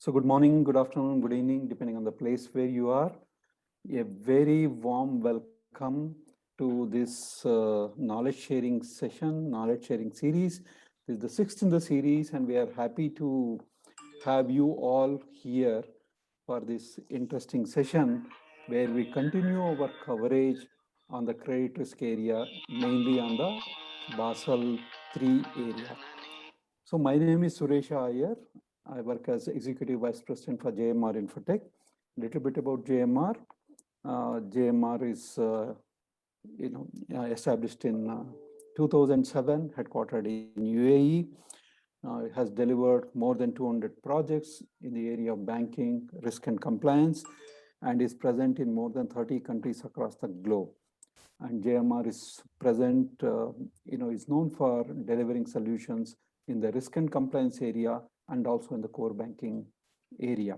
So good morning, good afternoon, good evening, depending on the place where you are. A very warm welcome to this knowledge sharing session, knowledge sharing series. This is the sixth in the series, and we are happy to have you all here for this interesting session where we continue our coverage on the credit risk area, mainly on the Basel III area. So my name is Suresh Iyer. I work as Executive Vice President for JMR Infotech. A little bit about JMR. JMR is established in 2007, headquartered in UAE. It has delivered more than 200 projects in the area of banking, risk and compliance, and is present in more than 30 countries across the globe. And JMR is present, is known for delivering solutions in the risk and compliance area and also in the core banking area.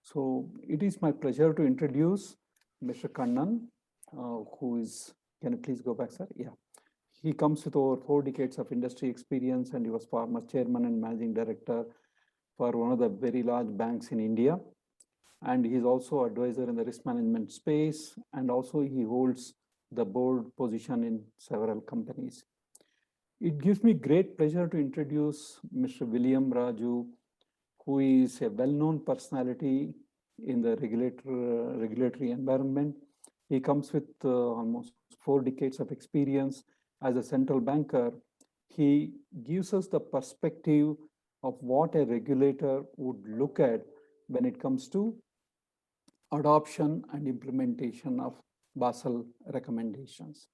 So it is my pleasure to introduce Mr. Kannan, who is, can you please go back, sir? Yeah. He comes with over 4 decades of industry experience, and he was former chairman and managing director for one of the very large banks in India. And he's also advisor in the risk management space, and also he holds the board position in several companies. It gives me great pleasure to introduce Mr. William Raju, who is a well-known personality in the regulatory environment. He comes with almost 4 decades of experience as a central banker. He gives us the perspective of what a regulator would look at when it comes to adoption and implementation of Basel recommendations.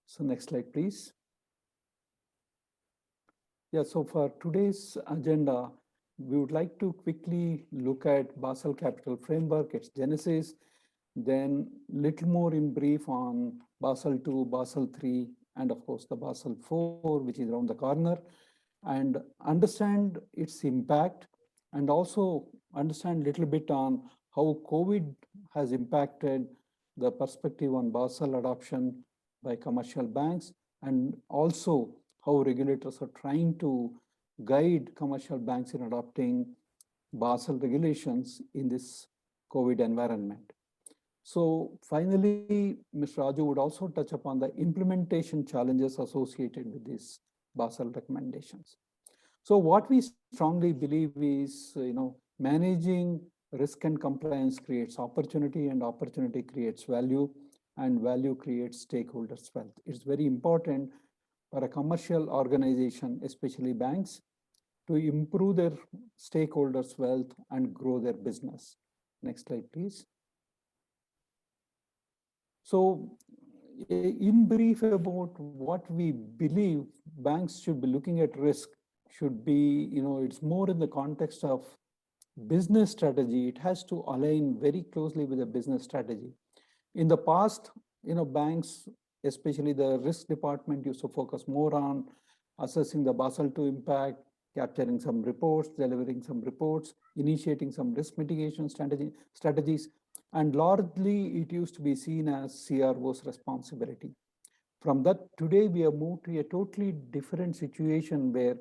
So next slide, please. Yeah, so for today's agenda, we would like to quickly look at Basel Capital Framework, its genesis, then little more in brief on Basel II, Basel III, and of course the Basel IV, which is around the corner, and understand its impact, and also understand a little bit on how COVID has impacted the perspective on Basel adoption by commercial banks, and also how regulators are trying to guide commercial banks in adopting Basel regulations in this COVID environment. So finally, Mr. Raju would also touch upon the implementation challenges associated with these Basel recommendations. So what we strongly believe is, managing risk and compliance creates opportunity, and opportunity creates value, and value creates stakeholders' wealth. It's very important for a commercial organization, especially banks, to improve their stakeholders' wealth and grow their business. Next slide, please. So in brief about what we believe banks should be looking at risk should be, it's more in the context of business strategy. It has to align very closely with the business strategy. In the past, banks, especially the risk department, used to focus more on assessing the Basel II impact, capturing some reports, delivering some reports, initiating some risk mitigation strategies, and largely it used to be seen as CRO's responsibility. From that, today we have moved to a totally different situation where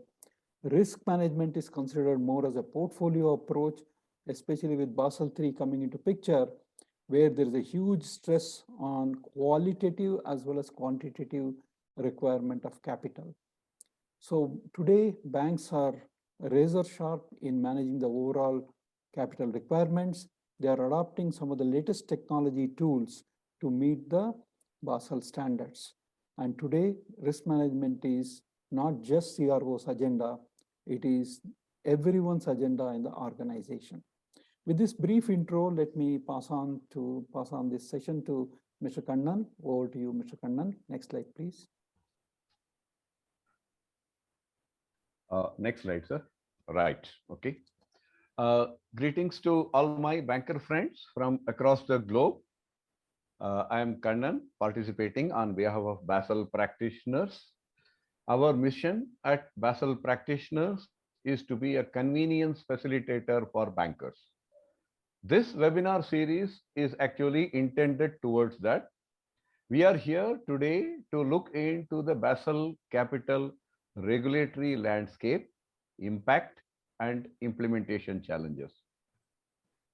risk management is considered more as a portfolio approach, especially with Basel III coming into picture, where there is a huge stress on qualitative as well as quantitative requirement of capital. So today, banks are razor sharp in managing the overall capital requirements. They are adopting some of the latest technology tools to meet the Basel standards. And today, risk management is not just CRO's agenda, it is everyone's agenda in the organization. With this brief intro, let me pass on this session to Mr. Kannan. Over to you, Mr. Kannan. Next slide, please. Next slide, sir. Right. Okay. Greetings to all my banker friends from across the globe. I am Kannan, participating on behalf of Basel practitioners. Our mission at Basel practitioners is to be a convenience facilitator for bankers. This webinar series is actually intended towards that. We are here today to look into the Basel capital regulatory landscape, impact, and implementation challenges.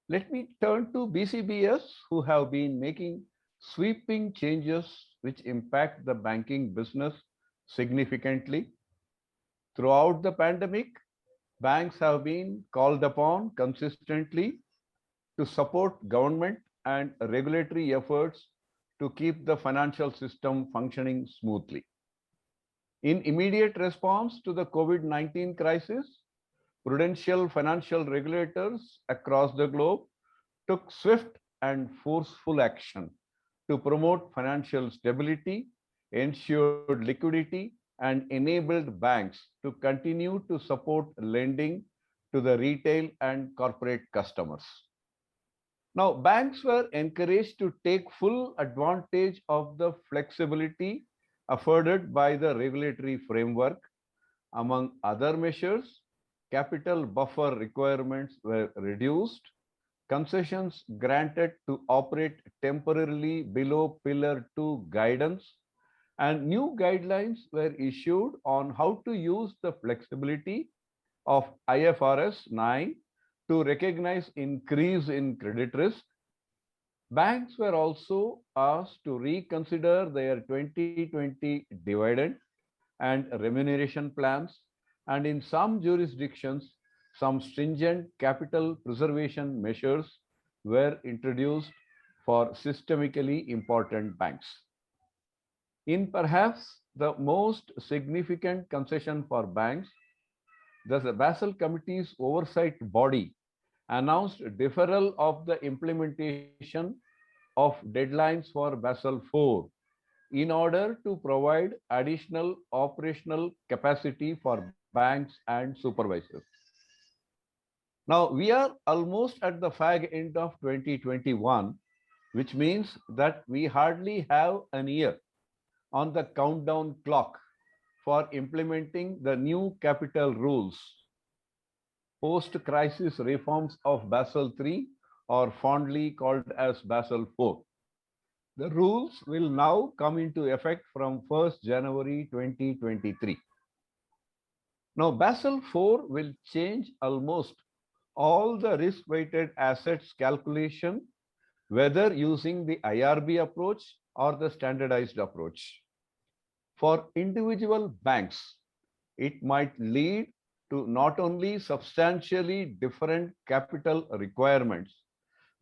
Let me turn to BCBS, who have been making sweeping changes which impact the banking business significantly. Throughout the pandemic, banks have been called upon consistently to support government and regulatory efforts to keep the financial system functioning smoothly. In immediate response to the COVID-19 crisis, prudential financial regulators across the globe took swift and forceful action to promote financial stability, ensured liquidity, and enabled banks to continue to support lending to the retail and corporate customers. Now, banks were encouraged to take full advantage of the flexibility afforded by the regulatory framework. Among other measures, capital buffer requirements were reduced, concessions granted to operate temporarily below Pillar 2 guidance, and new guidelines were issued on how to use the flexibility of IFRS 9 to recognize increase in credit risk. Banks were also asked to reconsider their 2020 dividend and remuneration plans, and in some jurisdictions, some stringent capital preservation measures were introduced for systemically important banks. In perhaps the most significant concession for banks, the Basel Committee's oversight body announced deferral of the implementation of deadlines for Basel IV in order to provide additional operational capacity for banks and supervisors. Now, we are almost at the fag end of 2021, which means that we hardly have an year on the countdown clock for implementing the new capital rules. Post-crisis reforms of Basel III, or fondly called as Basel IV. The rules will now come into effect from 1st January 2023. Now, Basel IV will change almost all the risk-weighted assets calculation, whether using the IRB approach or the standardized approach. For individual banks, it might lead to not only substantially different capital requirements,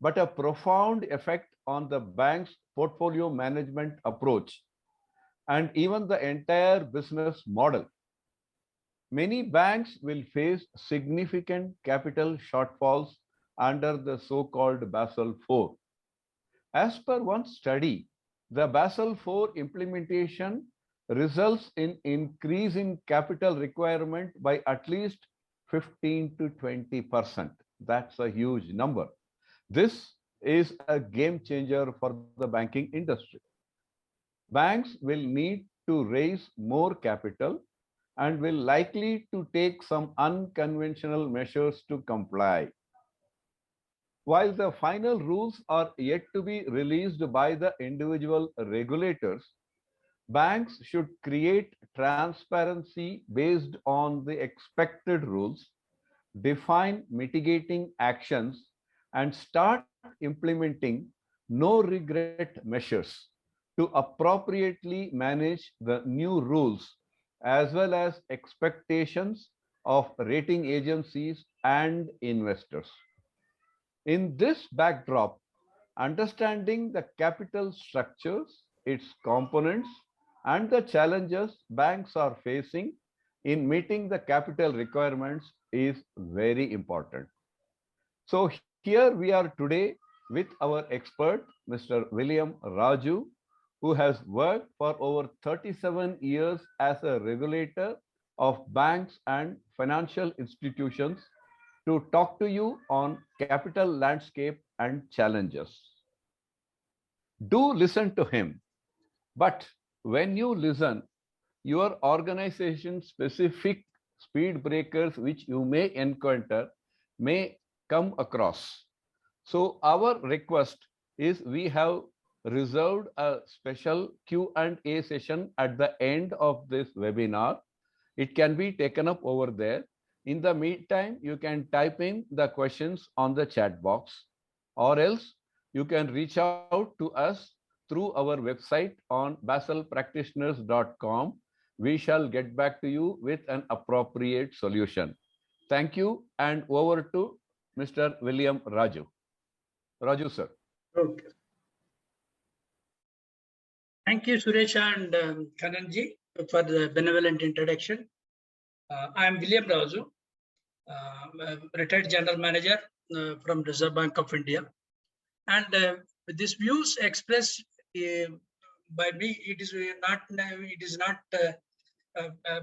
but a profound effect on the bank's portfolio management approach and even the entire business model. Many banks will face significant capital shortfalls under the so-called Basel IV. As per one study, the Basel IV implementation results in increase in capital requirement by at least 15 to 20%. That's a huge number. This is a game changer for the banking industry. Banks will need to raise more capital and will likely to take some unconventional measures to comply. While the final rules are yet to be released by the individual regulators, banks should create transparency based on the expected rules, define mitigating actions, and start implementing no regret measures to appropriately manage the new rules as well as expectations of rating agencies and investors. In this backdrop, understanding the capital structures, its components, and the challenges banks are facing in meeting the capital requirements is very important. So here we are today with our expert, Mr. William Raju, who has worked for over 37 years as a regulator of banks and financial institutions to talk to you on capital landscape and challenges. Do listen to him, but when you listen, your organization specific speed breakers which you may encounter may come across. So our request is we have reserved a special Q&A session at the end of this webinar. It can be taken up over there. In the meantime, you can type in the questions on the chat box, or else you can reach out to us through our website on baselpractitioners.com. We shall get back to you with an appropriate solution. Thank you, and over to Mr. William Raju. Raju, sir. Okay. Thank you, Suresh and Kananji, for the benevolent introduction. I am William Raju, retired general manager from Reserve Bank of India. And these views expressed by me, it is not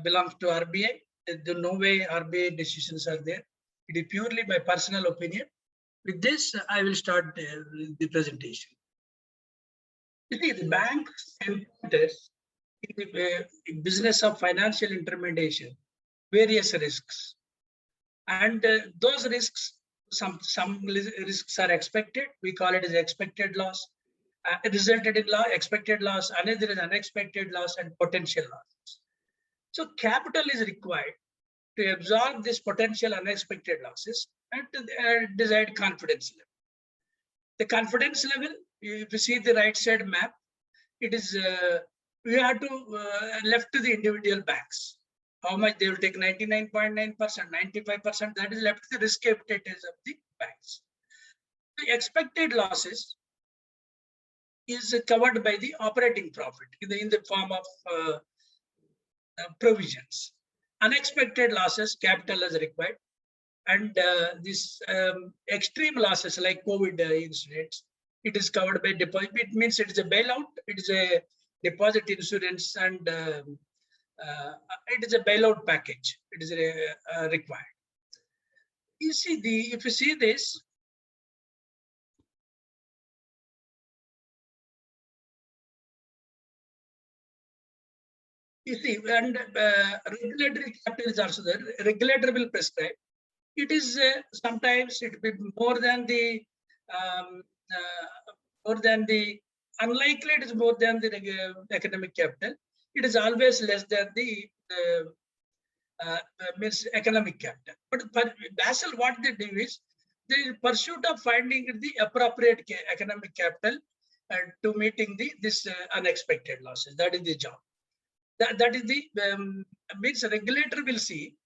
belongs to RBI. There no way RBI decisions are there. It is purely my personal opinion. With this, I will start the presentation. You see, the banks encounters in the business of financial intermediation various risks, and those risks, some risks are expected. We call it as expected loss. Resulted in expected loss. Another is unexpected loss and potential loss. So capital is required to absorb this potential unexpected losses and to desired confidence level. The confidence level, if you see the right side map, it is we have to left to the individual banks. How much they will take? 99.9%, 95%. That is left to the risk appetites of the banks. The expected losses is covered by the operating profit in the form of provisions. Unexpected losses, capital is required, and this extreme losses like COVID incidents, it is covered by deposit. It means it is a bailout, it is a deposit insurance, and it is a bailout package. It is required. You see, if you see this, you see, and regulatory capital is also there. Regulator will prescribe. It is sometimes it will be more than the unlikely. It is more than the economic capital. It is always less than the means economic capital. But Basel, what they do is the pursuit of finding the appropriate economic capital to meeting this unexpected losses. That is the job. That is the means regulator will see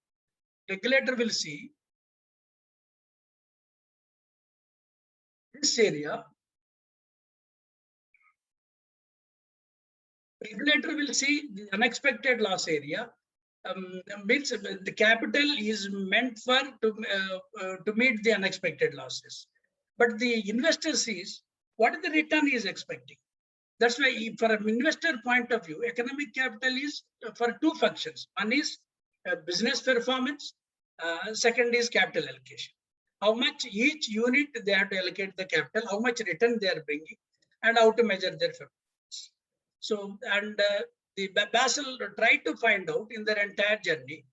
this area. Regulator will see the unexpected loss area. Means the capital is meant for to meet the unexpected losses, but the investor sees what the return he is expecting. That's why, for an investor point of view, economic capital is for two functions. One is business performance. Second is capital allocation. How much each unit they have to allocate the capital, how much return they are bringing, and how to measure their performance. So, and the Basel try to find out in their entire journey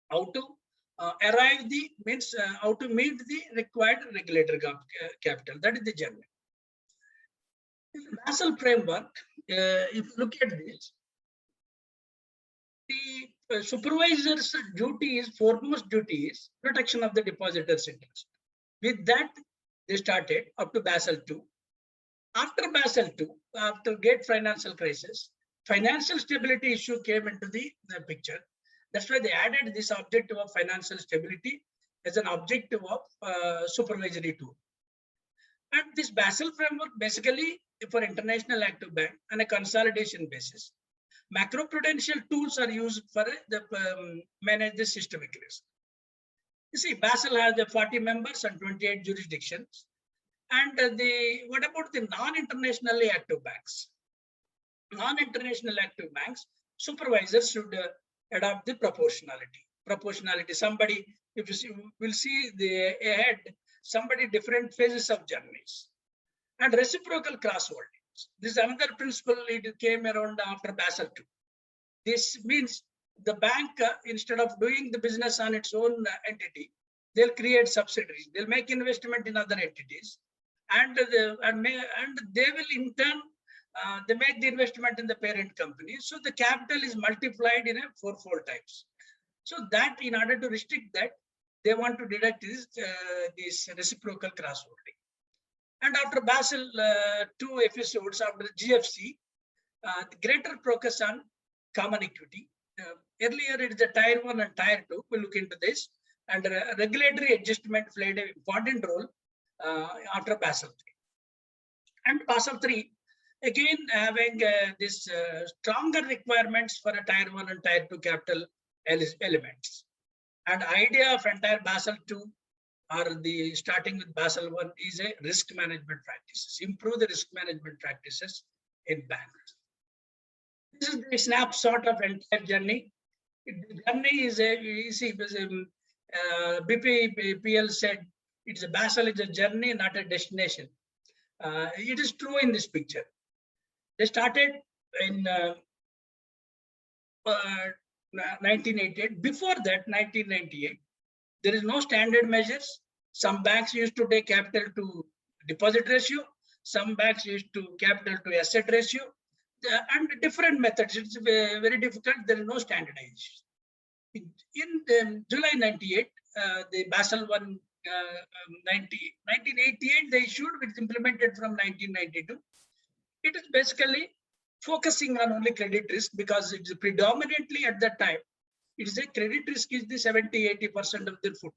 how to arrive the means how to meet the required regulatory capital. That is the journey. In the Basel framework, if you look at this, the supervisor's duty is, foremost duty is protection of the depositor's interest. With that, they started up to Basel II. After Basel II, after great financial crisis, financial stability issue came into the picture. That's why they added this objective of financial stability as an objective of supervisory tool. And this Basel framework basically for international active bank on a consolidation basis. Macroprudential tools are used for manage the systemic risk. You see, Basel has 40 members and 28 jurisdictions. And what about the non-internationally active banks? Non-international active banks, supervisors should adopt the proportionality. Proportionality. Somebody, if you see, will see the ahead, somebody different phases of journeys. And reciprocal cross-holdings. This is another principle. It came around after Basel II. This means the bank, instead of doing the business on its own entity, they'll create subsidiaries. They'll make investment in other entities, and they will in turn they make the investment in the parent company. So the capital is multiplied in a fourfold times. So that in order to restrict that, they want to deduct this reciprocal cross-holding. And after Basel II episodes, after the GFC, the greater focus on common equity. Earlier, it is the Tier 1 and Tier 2. We'll look into this. And regulatory adjustment played an important role after Basel III. And Basel III, again, having this stronger requirements for a Tier 1 and Tier 2 capital elements. And idea of entire Basel II or the starting with Basel I is a risk management practices, improve the risk management practices in banks. This is the snapshot of entire journey. The journey is BPL said, it's a Basel is a journey, not a destination. It is true in this picture. They started in 1988. Before that, 1998, there is no standard measures. Some banks used to take capital to deposit ratio. Some banks used to capital to asset ratio. And different methods. It's very difficult. There is no standardization. In July 98, the Basel I 1988 they issued, which is implemented from 1992. It is basically focusing on only credit risk because it's predominantly at that time, it is a credit risk is the 70-80% of their food,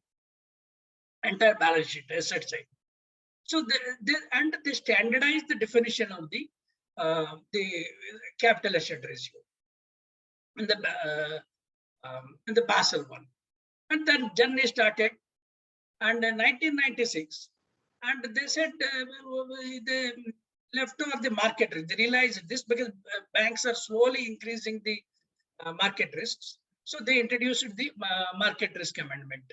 entire balance sheet, asset side. So they standardize the definition of the capital asset ratio in the Basel I. And then journey started, and in 1996, and they said they left over the market risk. They realized this because banks are slowly increasing the market risks. So they introduced the market risk amendment,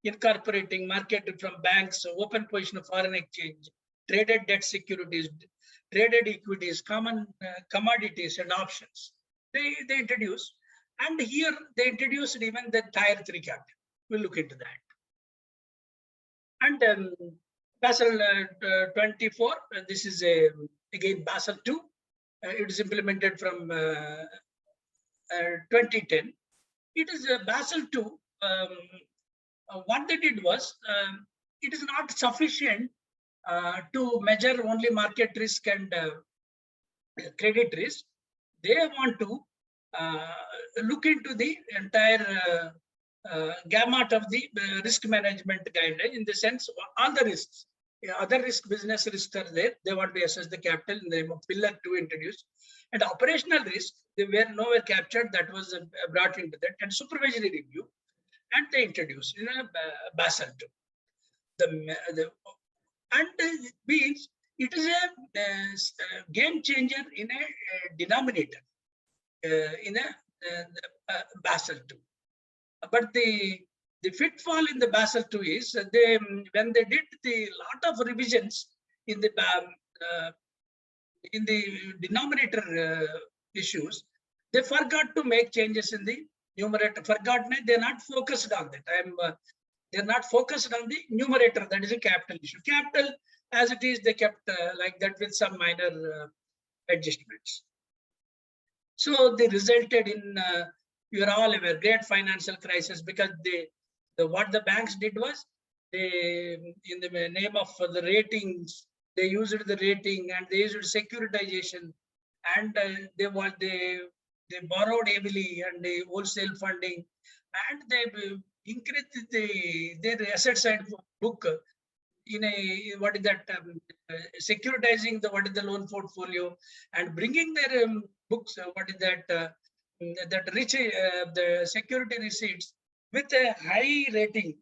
incorporating market from banks, open position of foreign exchange, traded debt securities, traded equities, common commodities and options. They introduced, and here they introduced even the Tier 3 capital. We'll look into that. And Basel 24, this is again Basel II. It is implemented from 2010. It is Basel II. What they did was, it is not sufficient to measure only market risk and credit risk. They want to look into the entire gamut of the risk management guideline, in the sense all the risks. Other risk, business risks are there. They want to assess the capital in the name of Pillar 2 introduced. And operational risk, they were nowhere captured. That was brought into that. And supervisory review, and they introduced in Basel II. And means it is a game changer in a denominator in a Basel II. But the pitfall in the Basel II is when they did the lot of revisions in the denominator issues, they forgot to make changes in the numerator. They're not focused on that. They're not focused on the numerator. That is a capital issue. Capital as it is, they kept like that with some minor adjustments. So they resulted in, you are all aware, great financial crisis, because what the banks did was, they, in the name of the ratings, they used the rating and they used securitization, and they borrowed heavily and the wholesale funding, and they increased their asset side book in a securitizing the loan portfolio and bringing their books, the security receipts with a high rating,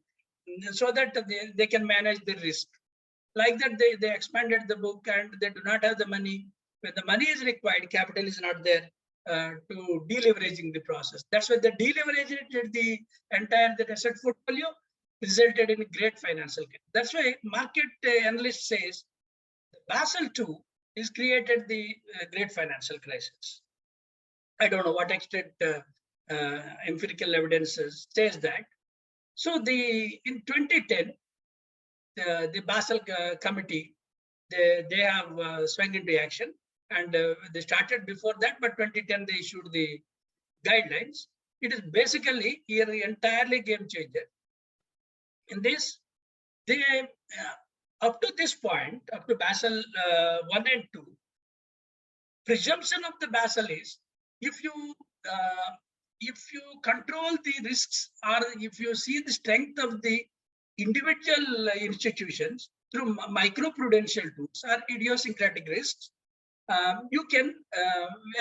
so that they can manage the risk. Like that, they expanded the book, and they do not have the money. When the money is required, capital is not there to deleveraging the process. That's why they deleveraged the entire asset portfolio, resulted in great financial gain. That's why market analyst says Basel II is created the great financial crisis. I don't know what extent empirical evidence says that. So in 2010, the Basel committee, they have swung into action, and they started before that, but 2010 they issued the guidelines. It is basically here entirely game changer. In this, they up to this point, up to Basel 1 and 2, presumption of the Basel is if you control the risks, or if you see the strength of the individual institutions through microprudential tools or idiosyncratic risks, you can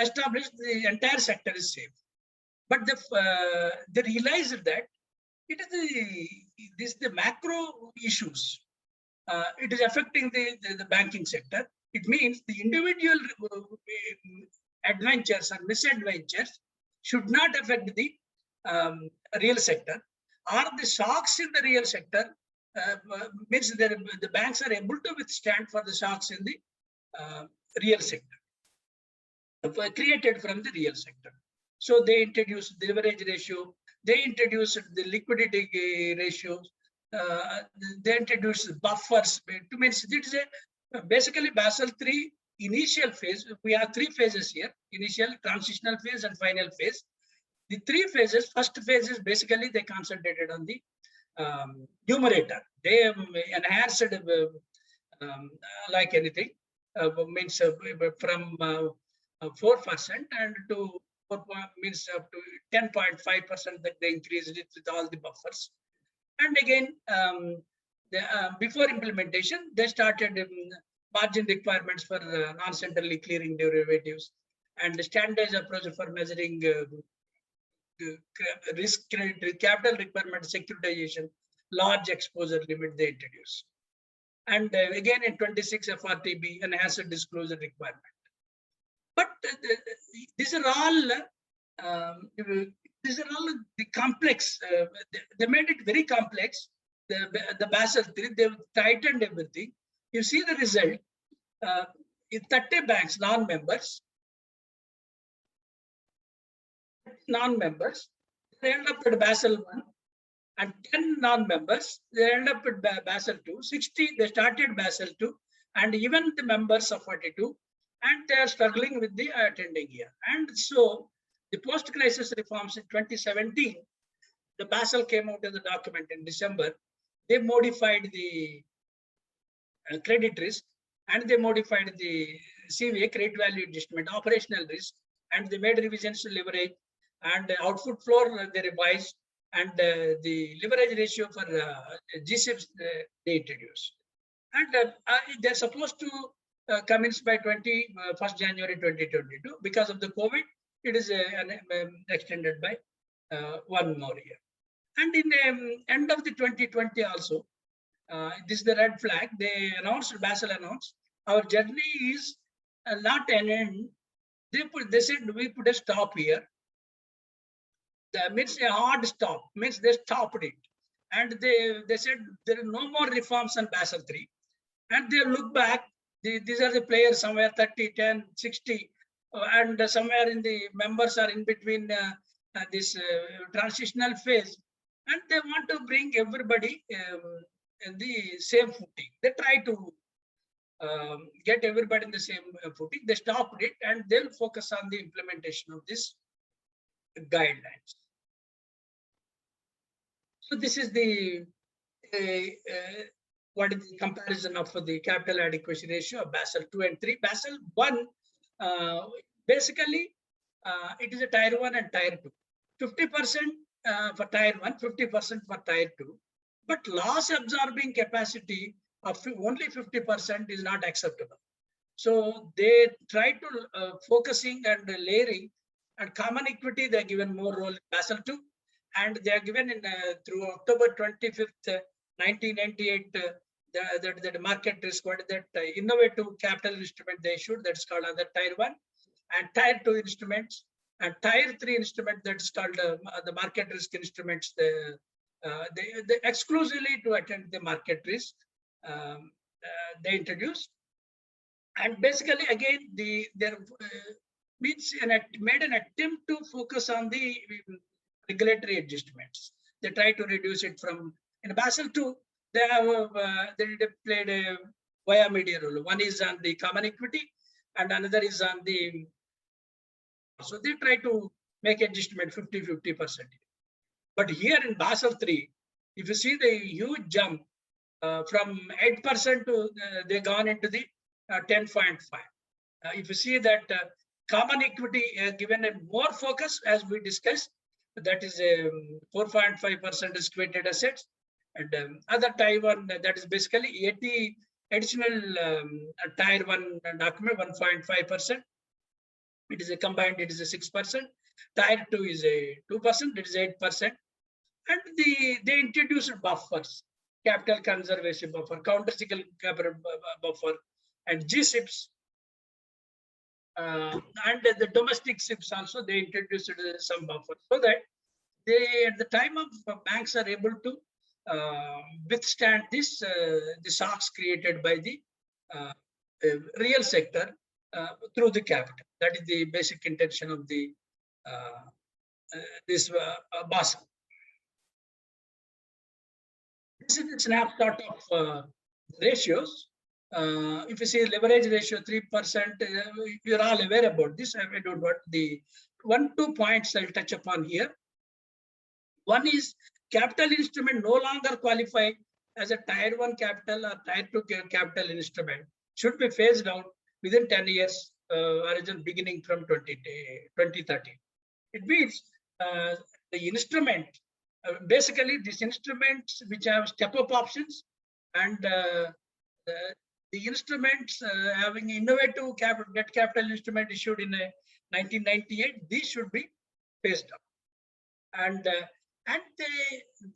establish the entire sector is safe. But they realized that it is the macro issues. It is affecting the banking sector. It means the individual adventures and misadventures should not affect the real sector, or the shocks in the real sector means that the banks are able to withstand for the shocks in the real sector, created from the real sector. So they introduced the leverage ratio, they introduced the liquidity ratios, they introduced buffers. To means it is basically Basel III initial phase. We have three phases here: initial, transitional phase, and final phase. The three phases. First phase is basically they concentrated on the numerator. They enhanced like anything, means from 4% and to 4 means up to 10.5% that they increased it with all the buffers. And again, before implementation, they started margin requirements for non-centrally clearing derivatives and the standardized approach for measuring risk, capital requirement, securitization, large exposure limit they introduced. And again in 26 FRTB, enhanced disclosure requirement. But these are all the complex. They made it very complex. The Basel III, they tightened everything. You see the result. 30 banks, non-members, they end up with Basel I, and 10 non-members, they end up with Basel II. 60, they started Basel II, and even the members of 42, and they are struggling with the attending year. And so the post-crisis reforms in 2017, the Basel came out as a document in December. They modified the credit risk, and they modified the CVA, credit value adjustment, operational risk, and they made revisions to leverage and output floor they revised, and the leverage ratio for G-SIBs they introduced. And they're supposed to commence by 1st January 2022. Because of the COVID, it is extended by 1 more year. And in the end of the 2020 also, this is the red flag. They announced, Basel announced, our journey is not an end. They said we put a stop here. That means a hard stop, means they stopped it. And they said there are no more reforms on Basel III. And they look back, these are the players somewhere 30, 10, 60, and somewhere in the members are in between this transitional phase. And they want to bring everybody in the same footing. They try to get everybody in the same footing. They stopped it, and they'll focus on the implementation of this guidelines. So this is the what is the comparison of the capital adequacy ratio of Basel 2 and 3. Basel 1, basically, it is a tier 1 and tier 2. 50% for tier 1, 50% for tier 2. But loss absorbing capacity of only 50% is not acceptable. So they try to focusing and layering, and common equity, they're given more role in Basel II, and they are given in through October 25th, 1998, the market risk, what that innovative capital instrument they issued, that's called other tier 1, and tier 2 instruments, and tier 3 instrument that's called the market risk instruments. They exclusively to attend the market risk they introduced. And basically again their means made an attempt to focus on the regulatory adjustments. They try to reduce it from, in Basel II, they have they played a via media role. One is on the common equity and another is on the, so they try to make adjustment 50%. But here in Basel III, if you see the huge jump from 8% to they gone into the 10.5. If you see that common equity given a more focus, as we discussed, that is 4.5% risk-weighted assets, and other Tier 1, that is basically 80 additional Tier 1 document, 1.5%. It is a combined, it is a 6%. Tier 2 is a 2%, it is 8%. And they introduced buffers, capital conservation buffer, countercyclical capital buffer, and G-SIBs. And the domestic SIBs also, they introduced some buffer, so that they, at the time of banks, are able to withstand this the shocks created by the real sector through the capital. That is the basic intention of the this Basel. This is a snapshot of ratios. If you see leverage ratio 3%, you're all aware about this. I don't want the 2 points I'll touch upon here. One is capital instrument no longer qualify as a Tier 1 capital or Tier 2 capital instrument should be phased out within 10 years, origin beginning from 2030. It means the instrument, basically these instruments which have step-up options and the instruments having innovative debt capital instrument issued in 1998, these should be phased out. And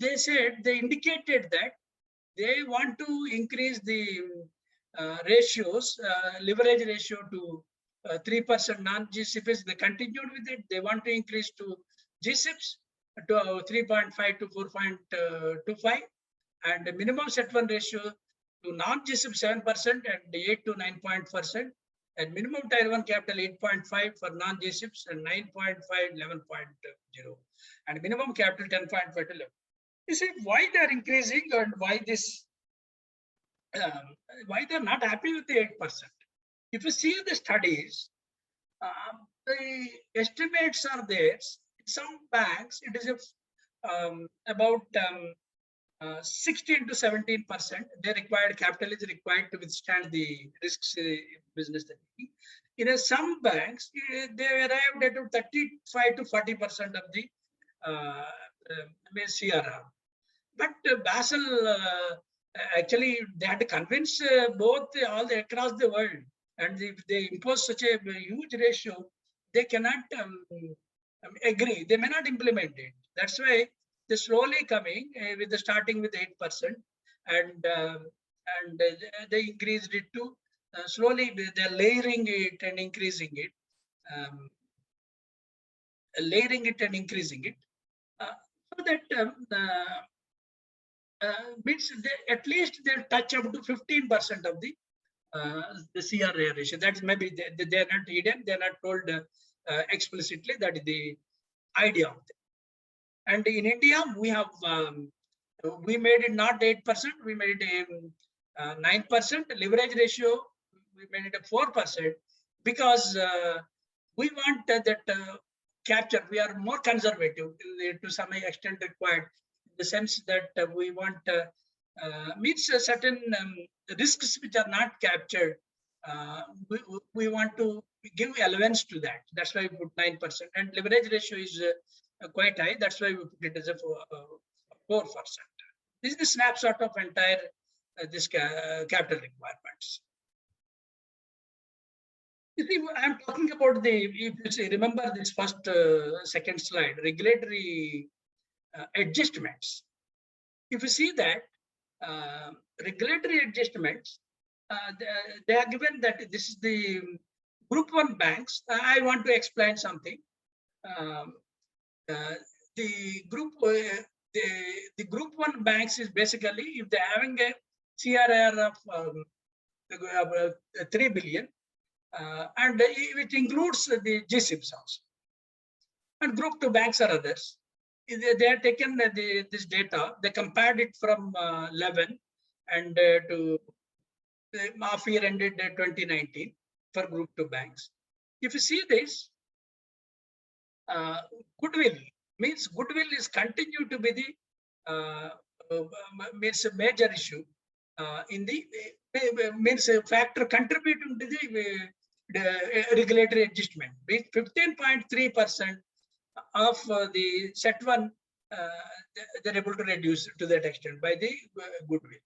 they said, they indicated that they want to increase the ratios, leverage ratio to 3% non-G-SIBs. They continued with it. They want to increase to G-SIBs to 3.5 to 4.25, and the minimum CET1 ratio to non-G-SIB 7% and 8 to 9%, and minimum Tier 1 capital 8.5 for non-G-SIBs and 9.5, 11.0, and minimum capital 10.5 to 11. You see why they are increasing and why this, why they are not happy with the 8%. If you see the studies, the estimates are there. Some banks, it is about 16 to 17%. Their required capital is required to withstand the risks business. In some banks, they arrived at 35 to 40% of the CRR. But Basel, actually, they had to convince both across the world. And if they impose such a huge ratio, they cannot agree. They may not implement it. That's why they're slowly coming with the starting with 8%, and they increased it to slowly. They're layering it and increasing it, so that means at least they'll touch up to 15% of the CRA ratio. That's maybe they're not hidden. They're not told explicitly. That is the idea of it. And in India, we have we made it not 8%, we made it 9%. Leverage ratio, we made it a 4%, because we want that capture. We are more conservative to some extent required, in the sense that we want meets certain risks which are not captured. We want to give allowance to that. That's why we put 9%. And leverage ratio is quite high. That's why we put it as a 4%. This is the snapshot of entire this capital requirements. You see, I'm talking about the, if you see, remember this first, second slide, regulatory adjustments. If you see that regulatory adjustments, they are given that this is the Group 1 banks. I want to explain something. The Group 1 banks is basically, if they're having a CRR of 3 billion, and it includes the G-SIBs also. And Group 2 banks are others. They have taken this data, they compared it from 11 and to half year ended 2019 for Group 2 banks. If you see this, goodwill means goodwill is continue to be the means a major issue in the means a factor contributing to the regulatory adjustment. 15.3% of the set one they're able to reduce to that extent by the goodwill.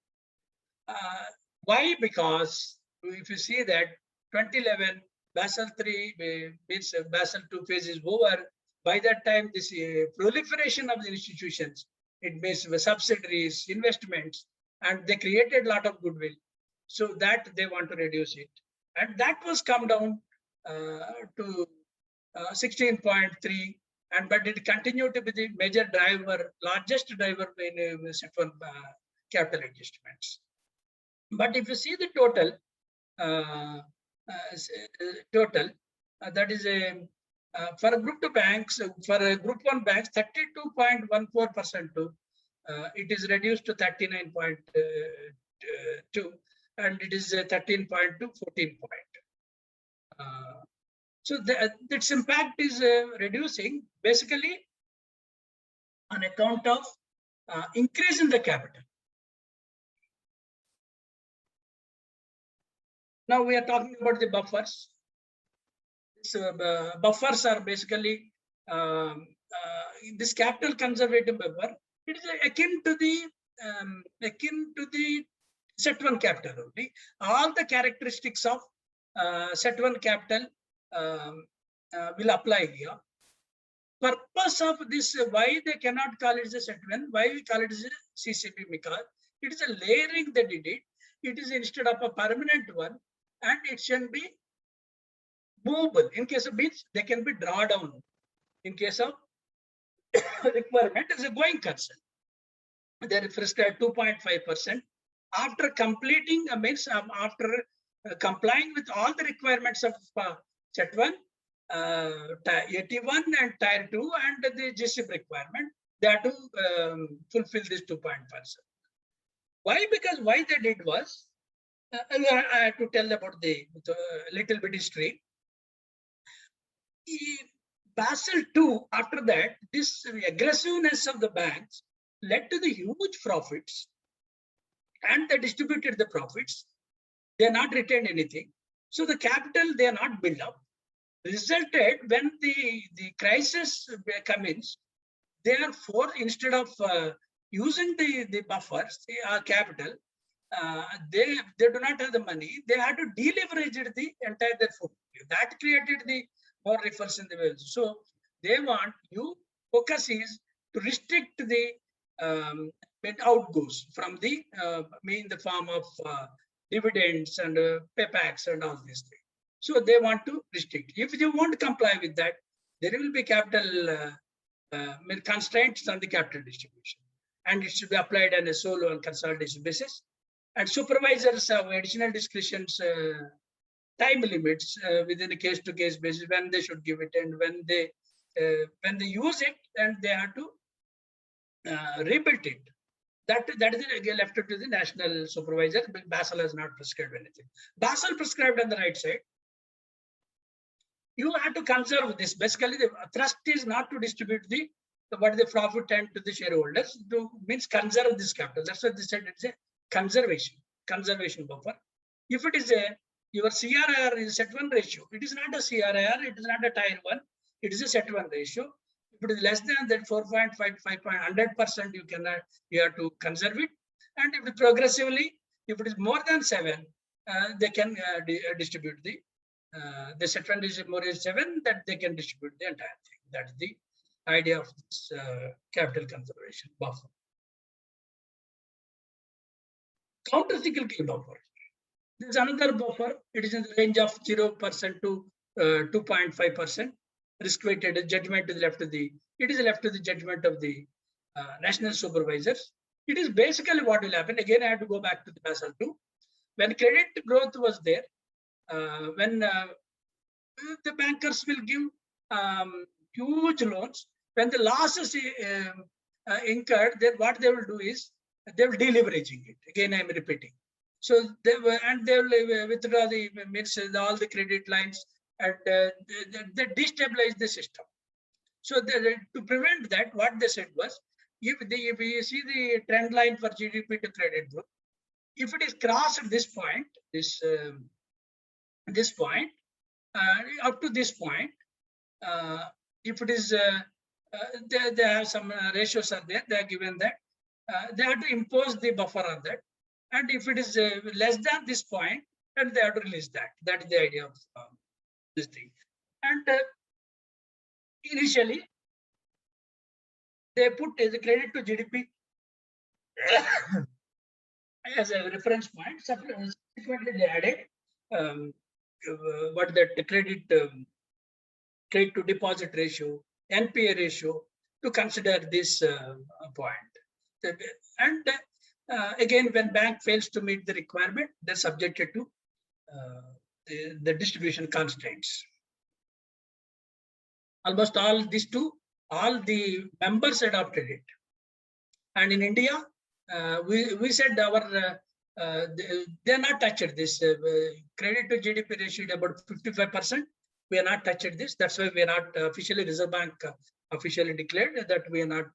Why? Because if you see that 2011 Basel III means Basel II phase is over. By that time, this proliferation of the institutions, it means subsidiaries, investments, and they created a lot of goodwill. So that they want to reduce it. And that was come down to 16.3, and but it continued to be the major driver, largest driver in capital adjustments. But if you see the total, that is a for a group 2 banks, for a group 1 banks, 32.14% to it is reduced to 39.2, and it is 13.2, 14 point. So its impact is reducing basically on account of increase in the capital. Now we are talking about the buffers. So buffers are basically this capital conservative buffer. It is akin to the set one capital only. All the characteristics of set one capital will apply here. Purpose of this, why they cannot call it as a set one, why we call it as a CCB, because it is a layering that it did. It is instead of a permanent one, and it should be movable. In case of means, they can be drawn down. In case of requirement, is a going concern. They are prescribed 2.5%. After completing, means after complying with all the requirements of set one, 81 and tier 2 and the G-SIB requirement, they have to fulfill this 2.5%. Why? Because why they did was, I have to tell about the little bit history. Basel II, after that, this aggressiveness of the banks led to the huge profits, and they distributed the profits. They are not retained anything. So the capital, they are not built up. Resulted when the crisis comes, they are forced, instead of using the buffers, the capital, they do not have the money. They had to deleverage the entire their portfolio. That created the more ripples in the wells. So they want focus is to restrict the outgoes from the in the form of dividends and paybacks and all these things. So they want to restrict. If they won't comply with that, there will be capital constraints on the capital distribution, and it should be applied on a solo and consolidation basis. And supervisors have additional discretions, time limits within a case-to-case basis when they should give it, and when they use it, and they have to rebuild it. That is again left to the national supervisor. But Basel has not prescribed anything. Basel prescribed on the right side. You have to conserve this. Basically, the thrust is not to distribute the profit and to the shareholders. To means conserve this capital. That's what they said. It's a conservation buffer. If it is your CRR is set one ratio, it is not a CRR, it is not a tier one, it is a set one ratio. If it is less than that 4.5, 5.100%, you have to conserve it. And if it progressively, if it is more than 7, they can distribute the set one is more than 7, that they can distribute the entire thing. That's the idea of this capital conservation buffer. Counter-cyclical buffer. There is another buffer. It is in the range of 0% to 2.5%. Risk-weighted judgment is left to the. It is left to the judgment of the national supervisors. It is basically what will happen. Again, I have to go back to the Basel II. When credit growth was there, when the bankers will give huge loans, when the losses incurred, then what they will do is they will deleveraging it. Again, I am repeating. So they will withdraw all the credit lines, and they destabilize the system. So to prevent that, what they said was, if you see the trend line for GDP to credit growth, if it is crossed this point, this point, up to this point, if it is, they have some ratios are there, they are given that, they have to impose the buffer on that. And if it is less than this point, then they have to release that. That is the idea of this thing. And initially, they put the credit to GDP as a reference point. Subsequently, they added what the credit to deposit ratio, NPA ratio, to consider this point. And again, when bank fails to meet the requirement, they're subjected to the distribution constraints. Almost all the members adopted it. And in India, we said they're not touched this credit to GDP ratio about 55%. We are not touched this. That's why we are not officially, Reserve Bank officially declared that we are not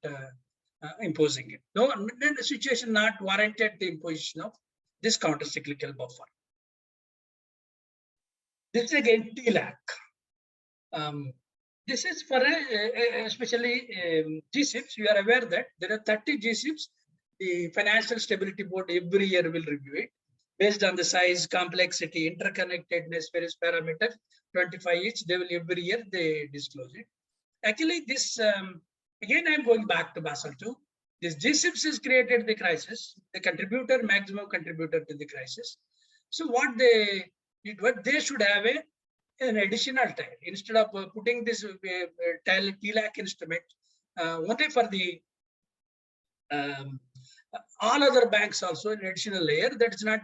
imposing it. No, then the situation not warranted the imposition of this counter-cyclical buffer. This is again TLAC. This is for especially G-SIBs. You are aware that there are 30 G-SIBs. The Financial Stability Board every year will review it based on the size, complexity, interconnectedness, various parameters, 25 each. They will every year they disclose it. Actually, this again I'm going back to Basel II. This G-SIBs has created the crisis, the contributor, maximum contributor to the crisis. So what they should have an additional tile instead of putting this TLAC instrument only for the all other banks also an additional layer that is not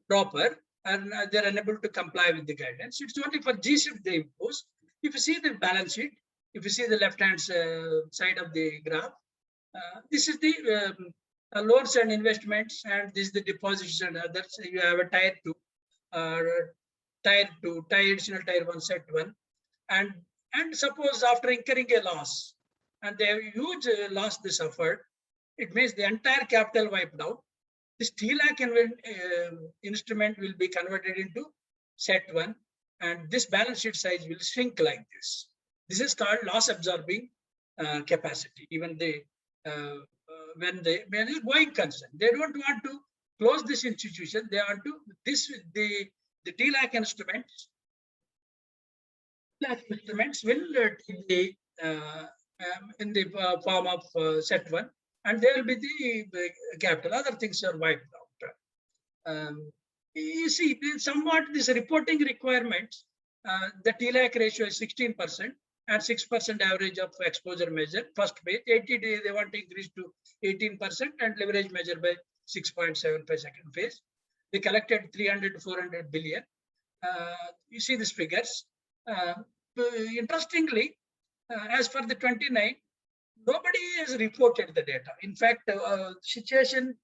proper, and they're unable to comply with the guidance. It's only for G-SIB they impose. If you see the balance sheet, if you see the left-hand side of the graph, this is the loans and investments, and this is the deposits and others. You have a tier 2, additional tier 1, set 1, and suppose after incurring a loss, and they have huge loss they suffered, it means the entire capital wiped out. This TLAC instrument will be converted into set 1, and this balance sheet size will shrink like this. This is called loss absorbing capacity. Even when they're going concern, they don't want to close this institution. They want to the TLAC instruments. TLAC instruments will take the in the form of set 1, and there will be the capital. Other things are wiped out. You see, somewhat this reporting requirements, the TLAC ratio is 16% and 6% average of exposure measure. First page, 80 days, they want to increase to 18% and leverage measure by 6.75 second phase. They collected 300 to 400 billion. You see these figures. Interestingly, as for the 29, nobody has reported the data. In fact, situation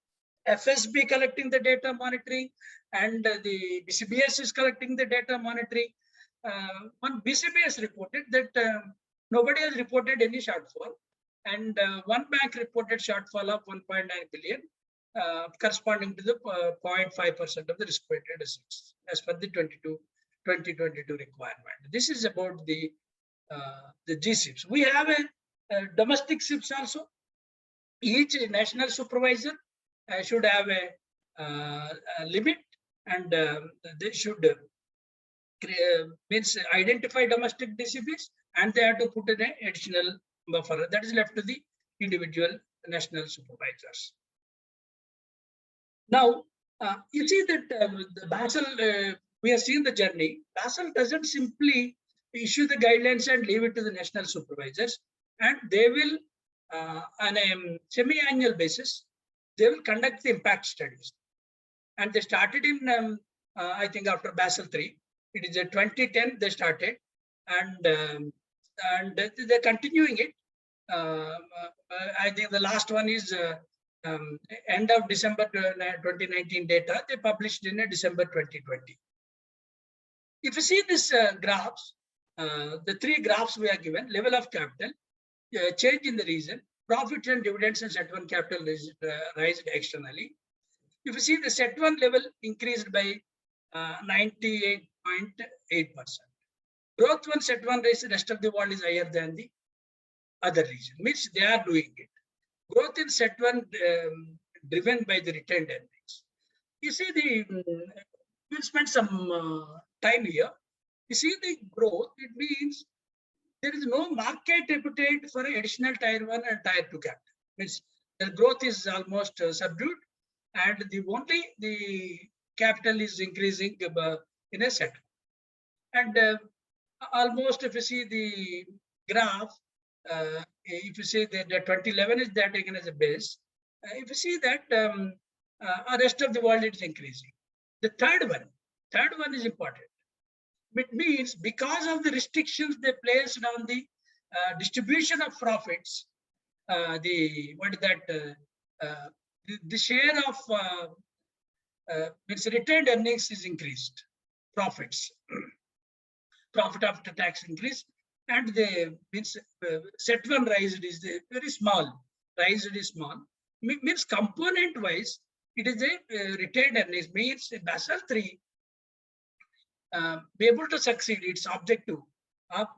FSB collecting the data monitoring, and the BCBS is collecting the data monitoring. One BCBS reported that nobody has reported any shortfall, and one bank reported shortfall of 1.9 billion, corresponding to the 0.5% of the risk-weighted assets as per the 2022 requirement. This is about the G-SIBs. We have a domestic SIBs also. Each national supervisor should have a limit, and they should identify domestic DCBs, and they have to put in an additional buffer that is left to the individual national supervisors. Now, you see that the Basel, we have seen the journey. Basel doesn't simply issue the guidelines and leave it to the national supervisors, and they will, on a semi-annual basis, they will conduct the impact studies. And they started in, I think, after Basel III. It is 2010 they started, and they're continuing it. I think the last one is end of December 2019 data. They published in December 2020. If you see this graphs, the three graphs we are given: level of capital, change in the region, profits and dividends and CET1 capital raised externally. If you see the CET1 level increased by 98.8%. Growth one CET1 raise, the rest of the world is higher than the other region, means they are doing it. Growth in CET1 driven by the retained earnings. You see we'll spend some time here. You see the growth, it means there is no market appetite for additional tier 1 and tier 2 capital. Means the growth is almost subdued, and the capital is increasing in a set. And almost, if you see the graph, if you say that the 2011 is that taken as a base, if you see that rest of the world is increasing. The third one is important. It means because of the restrictions they placed on the distribution of profits, the share of means retained earnings is increased, profit after tax increase, and the means CET1 raised is very small. Raised is small. Means component wise, it is a retained earnings. Means Basel III be able to succeed. Its objective of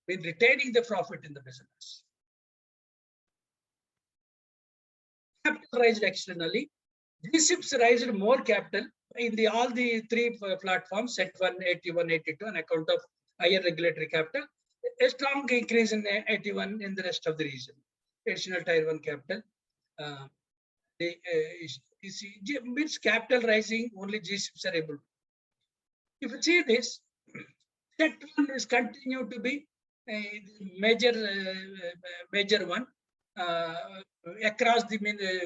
in retaining the profit in the business. Capital raised externally. G-SIBs raised more capital in all the three platforms, CET1, 81, 82, on account of higher regulatory capital. A strong increase in 81 in the rest of the region. Additional tier 1 capital. Means capital rising, only G-SIBs are able to. If you see this, CET1 is continued to be a major one across the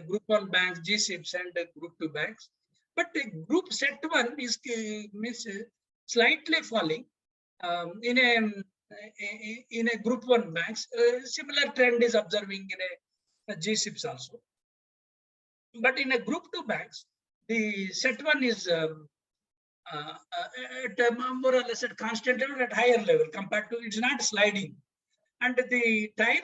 group 1 banks, G-SIBs and group 2 banks. But the group CET1 is means slightly falling in a group 1 banks. Similar trend is observing in a G-SIBs also. But in a group 2 banks, the CET1 is at more or less at constant level, at higher level compared to, it's not sliding. And the tier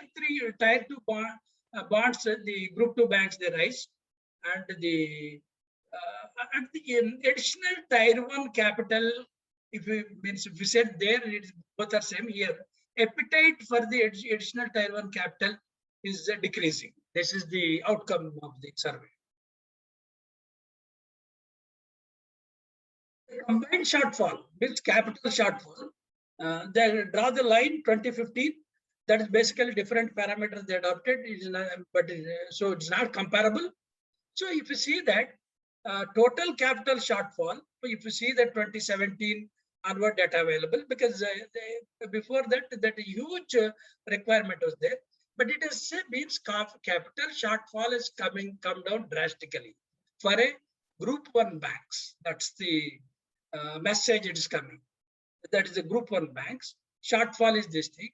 2 bonds, the group 2 banks, they rise, and the additional tier 1 capital, if we said there, it's both are same here. Appetite for the additional tier 1 capital is decreasing. This is the outcome of the survey. Combined shortfall, means capital shortfall. They draw the line 2015. That is basically different parameters they adopted. So it's not comparable. So if you see that total capital shortfall, if you see that 2017 onward data available, because before that huge requirement was there, but it is means capital shortfall is come down drastically for a group 1 banks. That's the message it is coming. That is the group 1 banks. Shortfall is this thing.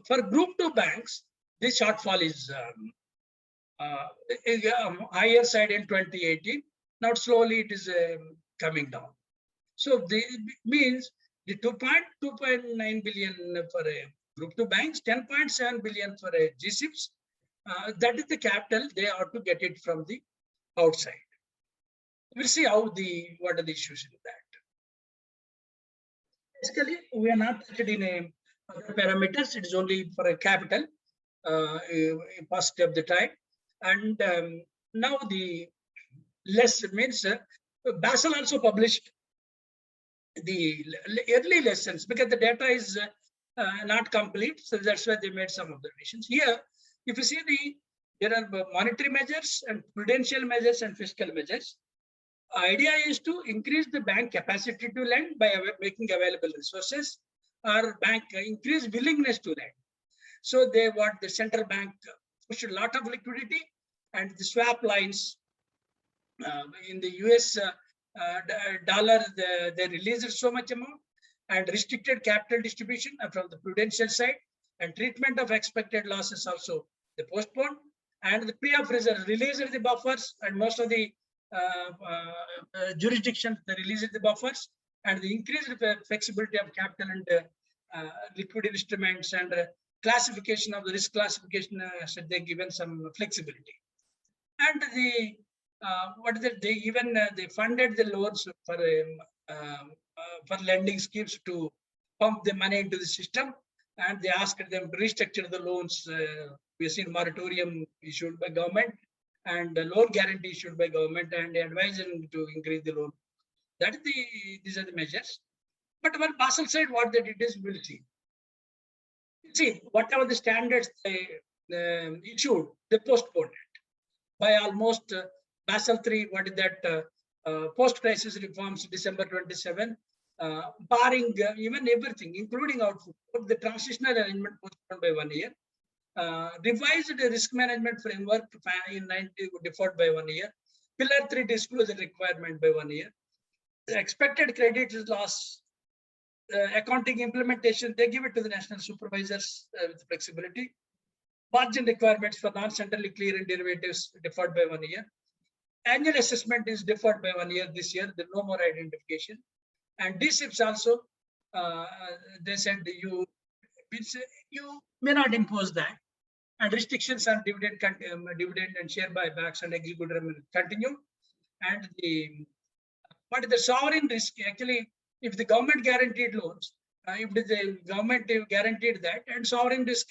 For group 2 banks, this shortfall is higher side in 2018. Now slowly it is coming down. So means the 2.9 billion for a group 2 banks, 10.7 billion for a G-SIBs. That is the capital they ought to get it from the outside. We'll see what are the issues in that. Basically, we are not touched in other parameters. It is only for a capital positive of the time. And now the less means Basel also published the early lessons, because the data is not complete. So that's why they made some observations. Here, if you see there are monetary measures and prudential measures and fiscal measures. Idea is to increase the bank capacity to lend by making available resources, or bank increase willingness to lend. So they want the central bank push a lot of liquidity, and the swap lines in the US dollar, they released so much amount, and restricted capital distribution from the prudential side, and treatment of expected losses also they postponed, and the pre-op reserve released the buffers, and most of the jurisdictions they released the buffers, and the increased flexibility of capital and liquid instruments and classification of the risk classification, they given some flexibility. And the they even they funded the loans for lending schemes to pump the money into the system, and they asked them to restructure the loans. We've seen moratorium issued by government and loan guarantee issued by government, and advised them to increase the loan. That is these are the measures. But when Basel said what that it is, we'll see. See, whatever the standards they issued, they postponed it by almost Basel III. What is that? Post-crisis reforms, December 27, barring even everything, including output. The transitional arrangement postponed by 1 year. Revised the risk management framework in 90 deferred by 1 year. Pillar 3 disclosure requirement by 1 year. The expected credit loss accounting implementation, they give it to the national supervisors with flexibility. Margin requirements for non-centrally clearing derivatives deferred by 1 year. Annual assessment is deferred by 1 year this year. There's no more identification. And G-SIBs also, they said you may not impose that. And restrictions on dividend and share buybacks and executive continue. And the sovereign risk, actually, if the government guaranteed loans, if the government guaranteed that, and sovereign risk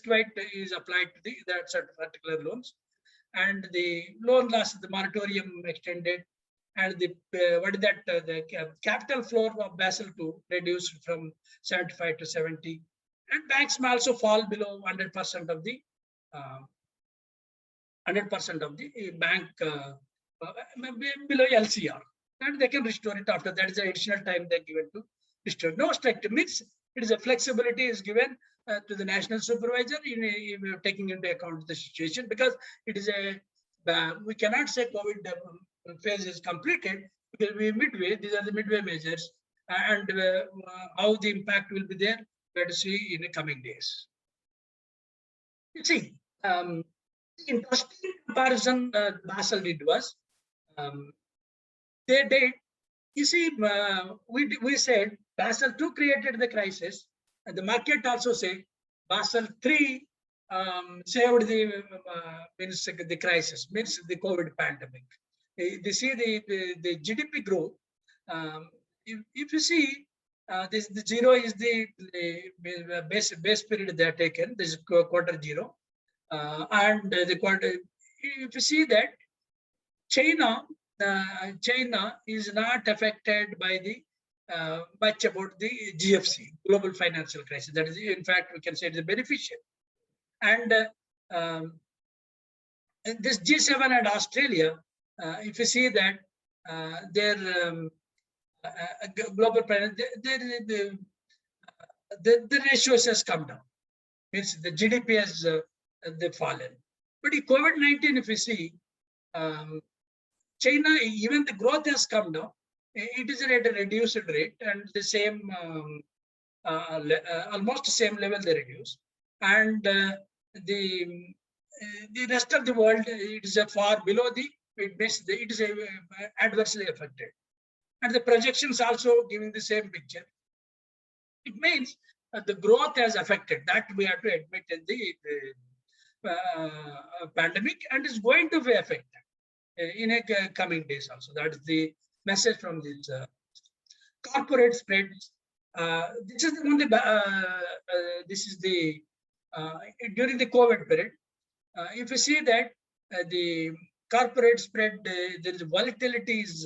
weight is applied to that particular loans, and the loan loss, the moratorium extended, and the capital floor of Basel II reduced from 75 to 70, and banks may also fall below 100% of the 100% of the bank below LCR, and they can restore it after that. Is the additional time they're given to restore. No strict means it is a flexibility is given to the national supervisor in taking into account the situation, because it is we cannot say COVID phase is completed. It will be midway. These are the midway measures, and how the impact will be there, we have to see in the coming days. You see, interesting comparison Basel did was they did. You see, we said Basel II created the crisis, and the market also said Basel III saved the crisis, means the COVID pandemic. They see the GDP growth. If you see, the zero is the base period they are taken. This is quarter zero, and the quarter. If you see that China is not affected by the much about the GFC, global financial crisis. That is, in fact, we can say it is a beneficiary. And this G7 and Australia, if you see that their global finance, the ratios has come down. Means the GDP has they've fallen. But in COVID-19, if you see, China, even the growth has come down. It is at a reduced rate, and the same, almost the same level they reduce. And the rest of the world, it is far below it is adversely affected. And the projections also giving the same picture. It means the growth has affected. That we have to admit in the pandemic, and is going to be affected in a coming days also. That is the message from this corporate spreads. This is the only. This is the during the COVID period. If you see that the corporate spread, there is volatility is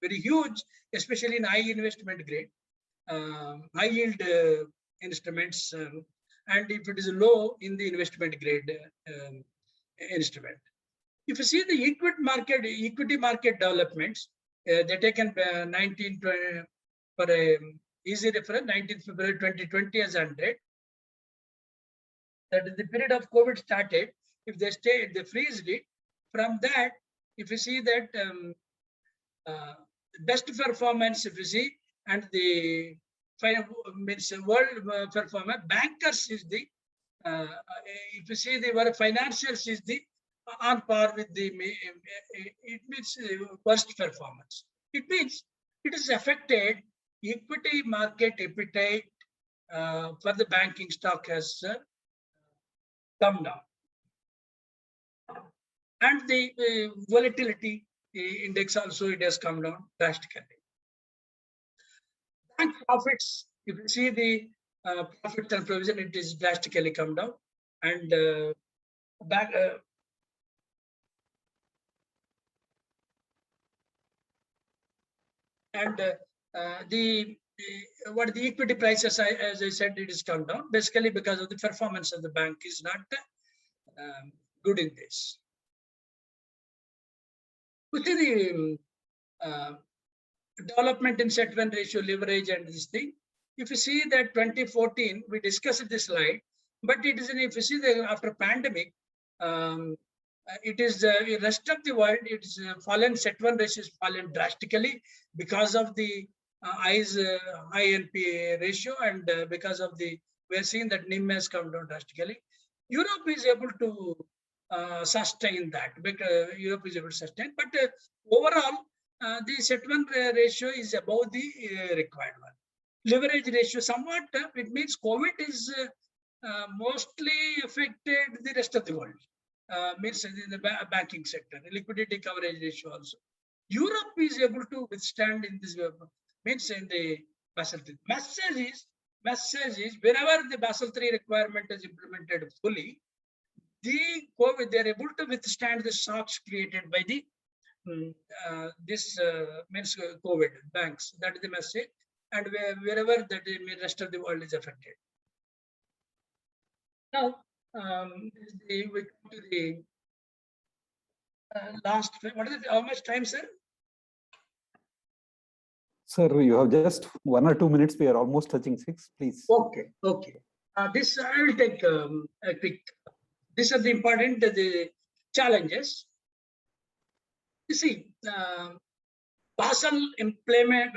very huge, especially in high investment grade, high yield instruments, and if it is low in the investment grade instrument. If you see the equity market developments, they're taken 1920 for a easy reference, 19th February 2020 as 100. That is the period of COVID started. If they stay, they freeze it. From that, if you see that best performance, if you see, and the means world performance, bankers is the, if you see the financials is the on par with the, it means worst performance. It means it is affected equity market appetite for the banking stock has come down. And the volatility index also, it has come down drastically. Bank profits, if you see the profits and provision, it is drastically come down. And back the equity prices, as I said, it is come down basically because of the performance of the bank is not good in this. We see the development in CET1 ratio, leverage, and this thing. If you see that 2014, we discussed this slide, but it is if you see the after pandemic, it is the rest of the world, it's fallen, CET1 ratio is fallen drastically because of the high NPA ratio, and because of the, we're seeing that NIM has come down drastically. Europe is able to sustain that, because Europe is able to sustain, but overall, the CET1 ratio is above the required one. Leverage ratio somewhat, it means COVID is mostly affected the rest of the world. Means in the banking sector, liquidity coverage ratio also. Europe is able to withstand in this, means in the Basel III. Message is wherever the Basel III requirement is implemented fully, the COVID, they're able to withstand the shocks created by the means COVID banks. That is the message. And wherever the rest of the world is affected. Now, we come to the last, what is it, how much time, sir? Sir, you have just 1 or 2 minutes. We are almost touching 6, please. Okay. This I will take a quick. These are the important the challenges. You see, Basel implement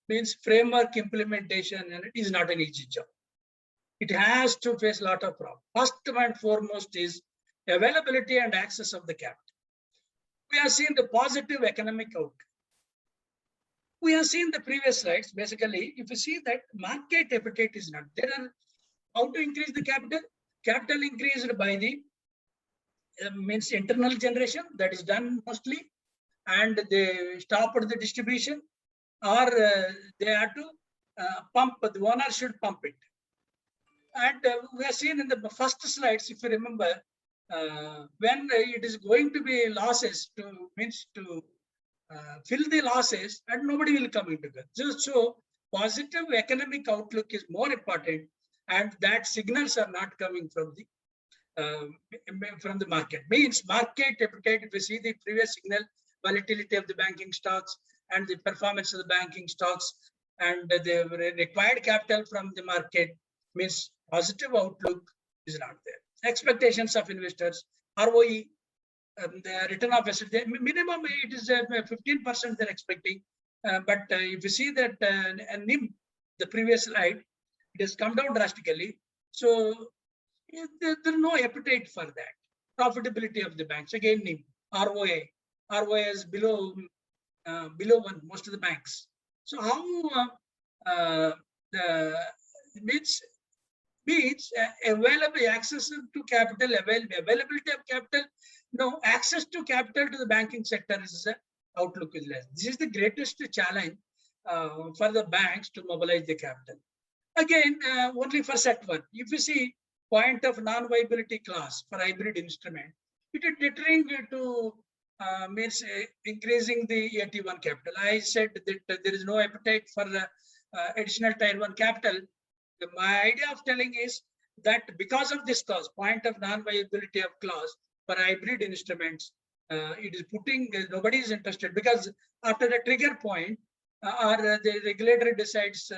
means framework implementation, and it is not an easy job. It has to face a lot of problems. First and foremost is availability and access of the capital. We have seen the positive economic outcome. We have seen the previous slides. Basically, if you see that market appetite is not there, how to increase the capital? Capital increased by the means internal generation, that is done mostly, and they stop at the distribution, or they have to pump, the owner should pump it. And we have seen in the first slides, if you remember, when it is going to be losses, to fill the losses, and nobody will come into it. So positive economic outlook is more important, and that signals are not coming from the market. Means market appetite, if you see the previous signal, volatility of the banking stocks and the performance of the banking stocks and the required capital from the market, means positive outlook is not there. Expectations of investors, ROE, the return of asset, minimum it is 15% they're expecting. But if you see that NIM, the previous slide, it has come down drastically. So there's no appetite for that. Profitability of the banks, again NIM, ROA is below 1, most of the banks. So how means available access to capital, availability of capital, no, access to capital to the banking sector is outlook is less. This is the greatest challenge for the banks to mobilize the capital. Again, only for CET1. If you see point of non-viability clause for hybrid instrument, it is deterring to means increasing the AT1 capital. I said that there is no appetite for additional tier 1 capital. My idea of telling is that because of this clause, point of non-viability of clause for hybrid instruments, it is putting, nobody is interested, because after the trigger point, or the regulator decides,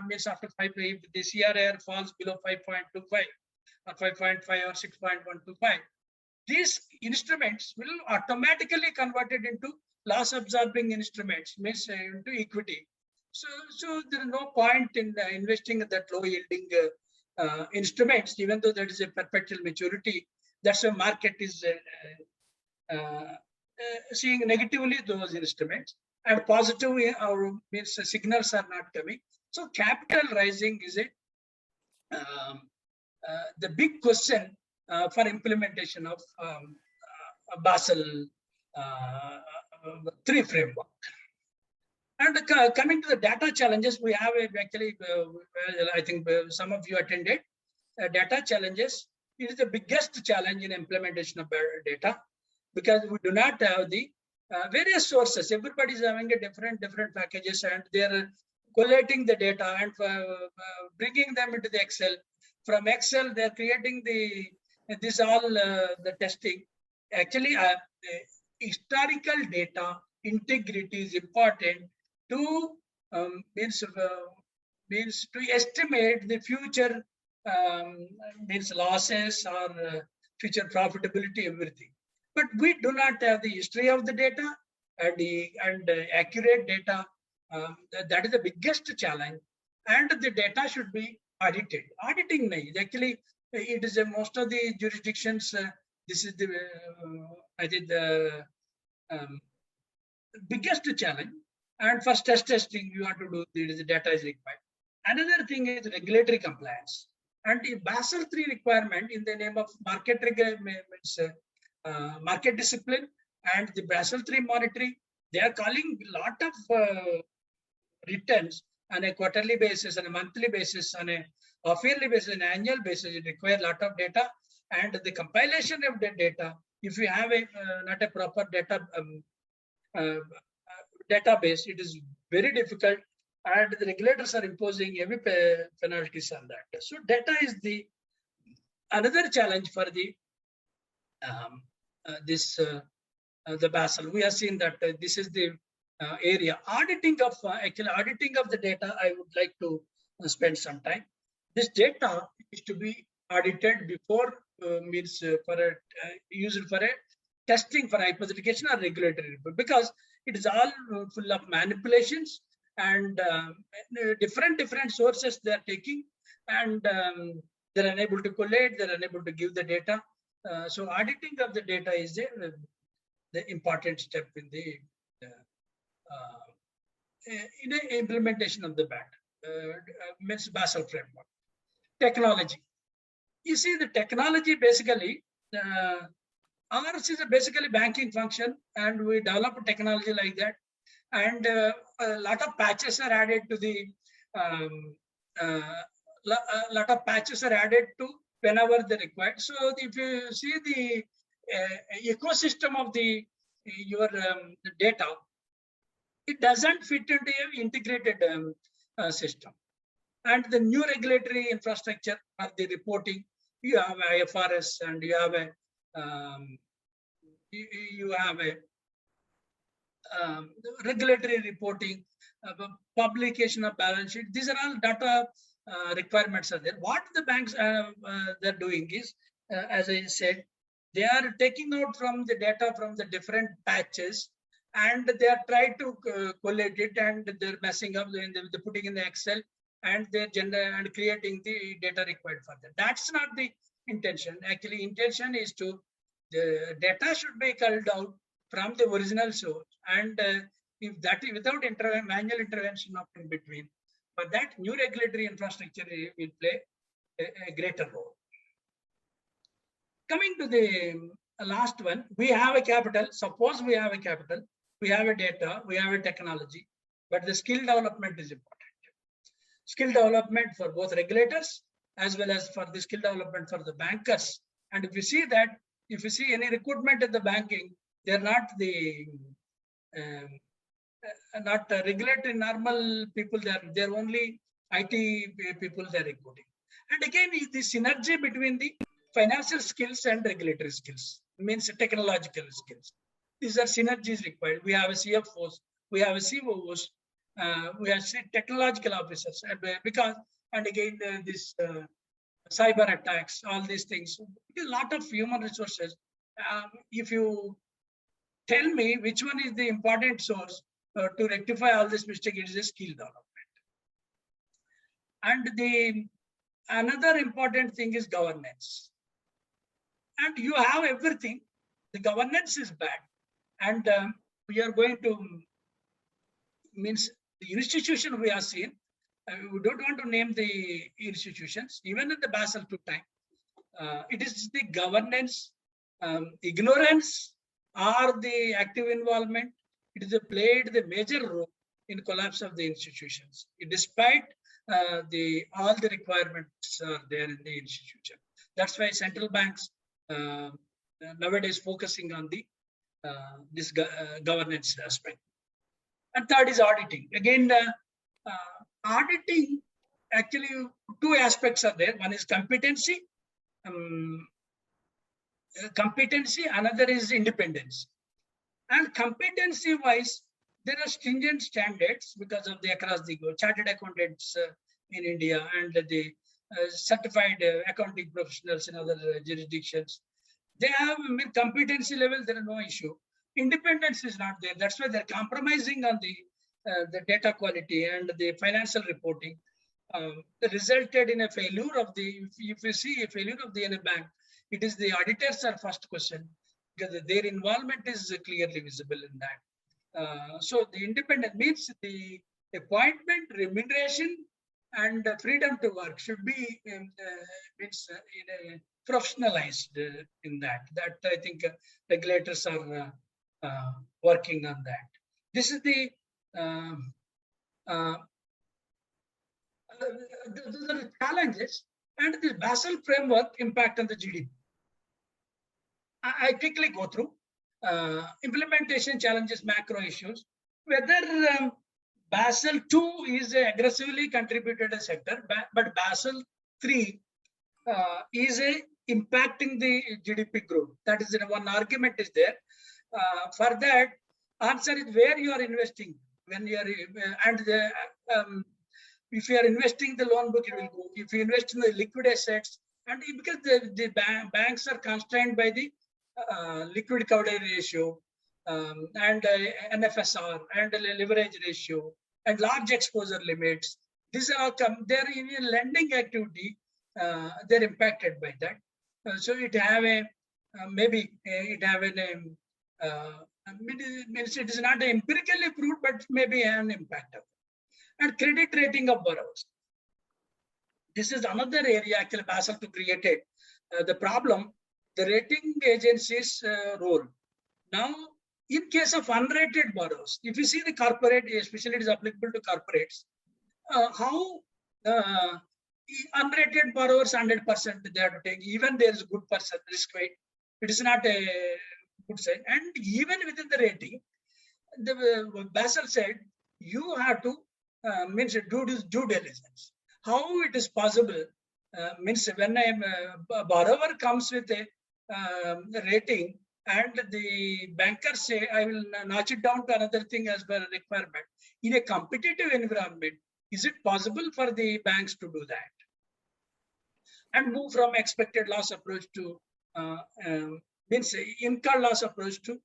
means after 5, if the CRR falls below 5.25 or 5.5 or 6.125, these instruments will automatically converted into loss absorbing instruments, means into equity. So there is no point in investing in that low yielding instruments, even though that is a perpetual maturity. That's why market is seeing negatively those instruments. and positive or means signals are not coming. So capital raising is the big question for implementation of Basel III framework. And coming to the data challenges, we have actually, I think some of you attended data challenges. It is the biggest challenge in implementation of data, because we do not have the various sources. Everybody is having a different packages, and they're collating the data and bringing them into the Excel. From Excel, they're creating the testing. Actually, historical data integrity is important to means to estimate the future means losses or future profitability, everything. But we do not have the history of the data and accurate data. That is the biggest challenge, and the data should be audited. Auditing actually, it is most of the jurisdictions. This is the I think the biggest challenge. And for stress testing, you have to do the data is required. Another thing is regulatory compliance. And the Basel III requirement in the name of market market discipline and the Basel III monitoring, they are calling a lot of returns on a quarterly basis, on a monthly basis, on a half-yearly basis, an annual basis. It requires a lot of data, and the compilation of the data, if you have not a proper data database, it is very difficult, and the regulators are imposing heavy penalties on that. So data is the another challenge for the the Basel. We have seen that this is the area. Auditing of the data, I would like to spend some time. This data is to be audited before used for a testing for hypothetication or regulatory, because it is all full of manipulations and different sources they are taking, and they're unable to collate, they're unable to give the data. So auditing of the data is the important step in the implementation of the Basel framework. Technology. You see, the technology basically, ours is basically banking function, and we develop a technology like that. And a lot of patches are added to the lot of patches are added to whenever they're required. So if you see the ecosystem of your data, it doesn't fit into an integrated system. And the new regulatory infrastructure for the reporting, you have IFRS, and you have a regulatory reporting, publication of balance sheet. These are all data requirements are there. What the banks they're doing is, as I said, they are taking out from the data from the different patches, and they are trying to collate it, and they're messing up, they're putting in the Excel, and they're creating the data required for that. That's not the intention. Actually, intention is to the data should be culled out from the original source, and if that is without manual intervention of in between, but that new regulatory infrastructure will play a greater role. Coming to the last one, we have a capital. Suppose we have a capital, we have a data, we have a technology, but the skill development is important. Skill development for both regulators as well as for the skill development for the bankers. And if you see that, if you see any recruitment in the banking, they're not the regulatory normal people. They're only IT people they're recruiting. And again, the synergy between the financial skills and regulatory skills means technological skills. These are synergies required. We have a CFOs, we have a COOs, we have technological officers, and again this cyber attacks, all these things. A lot of human resources. If you tell me which one is the important source to rectify all this mistake, it is a skill development. And another important thing is governance. And you have everything. The governance is bad, and we are going to means the institution we have seen, we don't want to name the institutions, even in the Basel II time, it is the governance, ignorance, or the active involvement. It is played the major role in collapse of the institutions, despite all the requirements are there in the institution. That's why central banks nowadays focusing on the this governance aspect. And third is auditing. Again, auditing, actually two aspects are there. One is competency. Another is independence. And competency wise, there are stringent standards because of the across the chartered accountants in India and the certified accounting professionals in other jurisdictions. They have competency level, there are no issue. Independence is not there. That's why they're compromising on the data quality and the financial reporting. That resulted in a failure of the, if you see a failure of the bank, it is the auditors are first question, because their involvement is clearly visible in that. So the independent means the appointment, remuneration, and freedom to work should be professionalized in that. That I think regulators are working on that. This is the challenges and the Basel framework impact on the GDP. I quickly go through implementation challenges, macro issues, whether Basel II is aggressively contributed a sector, but Basel III is impacting the GDP growth. That is one argument is there. For that, answer is where you are investing. When you are if you are investing the loan book, it will go. If you invest in the liquid assets, and because the banks are constrained by the liquid coverage ratio and NFSR and leverage ratio and large exposure limits, these are all they're in lending activity. They're impacted by that. So it have a maybe it have an it is not empirically proved, but maybe an impact of it. And credit rating of borrowers. This is another area actually Basel II created the problem. The rating agencies' role. Now, in case of unrated borrowers, if you see the corporate, especially it is applicable to corporates, how unrated borrowers 100% they have to take, even there is a good percent risk weight. It is not a good side. And even within the rating, the Basel said you have to means do due diligence. How it is possible means when a borrower comes with a rating and the bankers say, I will notch it down to another thing as per requirement. In a competitive environment, is it possible for the banks to do that? And move from expected loss approach to means incurred loss approach to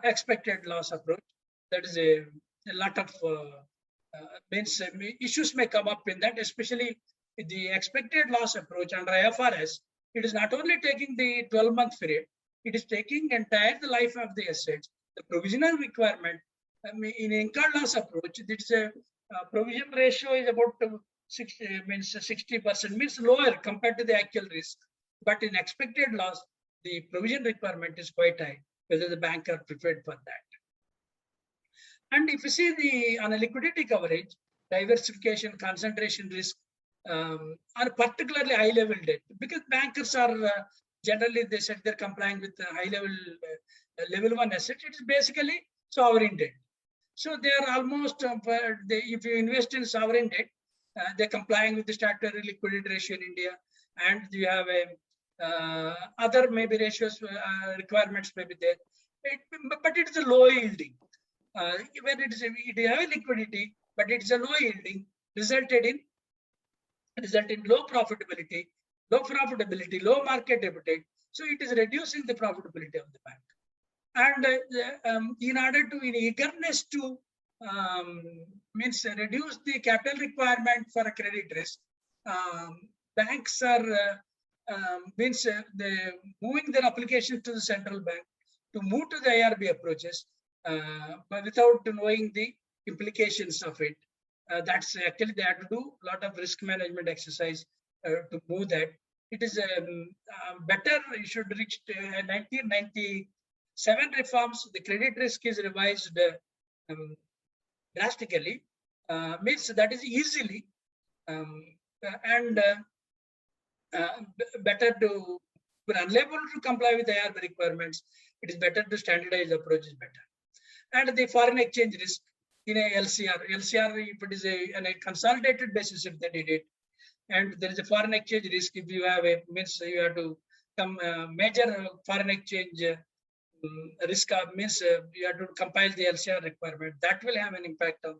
expected loss approach. That is a lot of means issues may come up in that, especially the expected loss approach under IFRS. It is not only taking the 12-month period, it is taking entire the life of the assets. The provisional requirement in incurred loss approach, it's a provision ratio is about 60% means lower compared to the actual risk. But in expected loss, the provision requirement is quite high, whether the bank are prepared for that. And if you see the on a liquidity coverage, diversification, concentration risk, are particularly high level debt, because bankers are generally they said they're complying with high level level 1 assets. It is basically sovereign debt. So they are almost if you invest in sovereign debt, they're complying with the statutory liquidity ratio in India, and you have a other maybe ratios requirements may be there, but it is a low yielding. When it is it have a liquidity, but it is a low yielding, result in low profitability, low market appetite. So it is reducing the profitability of the bank. And in order to, in eagerness to means reduce the capital requirement for a credit risk, banks are means they moving their application to the central bank to move to the IRB approaches, but without knowing the implications of it. That's actually they have to do a lot of risk management exercise to move that. It is better. You should reach 1997 reforms. The credit risk is revised drastically. Means that is easily and better to, when unable to comply with the IRB requirements, it is better to standardize approach is better. And the foreign exchange risk in a LCR, if it is on a consolidated basis, if they did it, and there is a foreign exchange risk, if you have a, means you have to come major foreign exchange risk means you have to compile the LCR requirement, that will have an impact on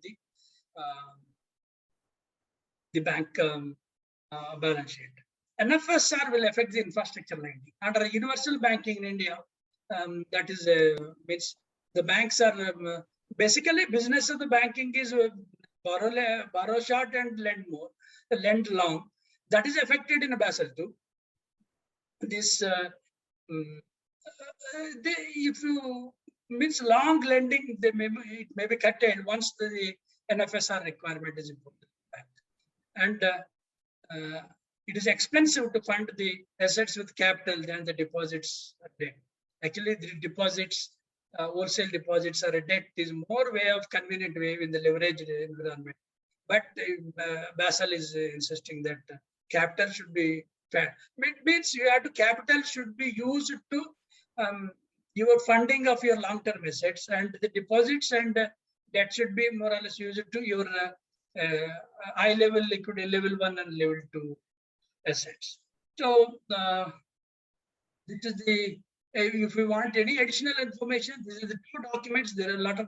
the bank balance sheet. NFSR will affect the infrastructure lending. Under universal banking in India, that is means the banks are basically business of the banking is borrow short and lend more, lend long. That is affected in Basel II. This if you means long lending, it may be curtailed once the NFSR requirement is imposed. And it is expensive to fund the assets with capital than the deposits are debt. Actually, the deposits, wholesale deposits are a debt is more way of convenient way in the leveraged environment. But Basel is insisting that capital should be fair. It means you have to capital should be used to your funding of your long-term assets, and the deposits and that should be more or less used to your high level liquidity, level 1 and level 2 assets. So this is the, if we want any additional information, this is the 2 documents. There are a lot of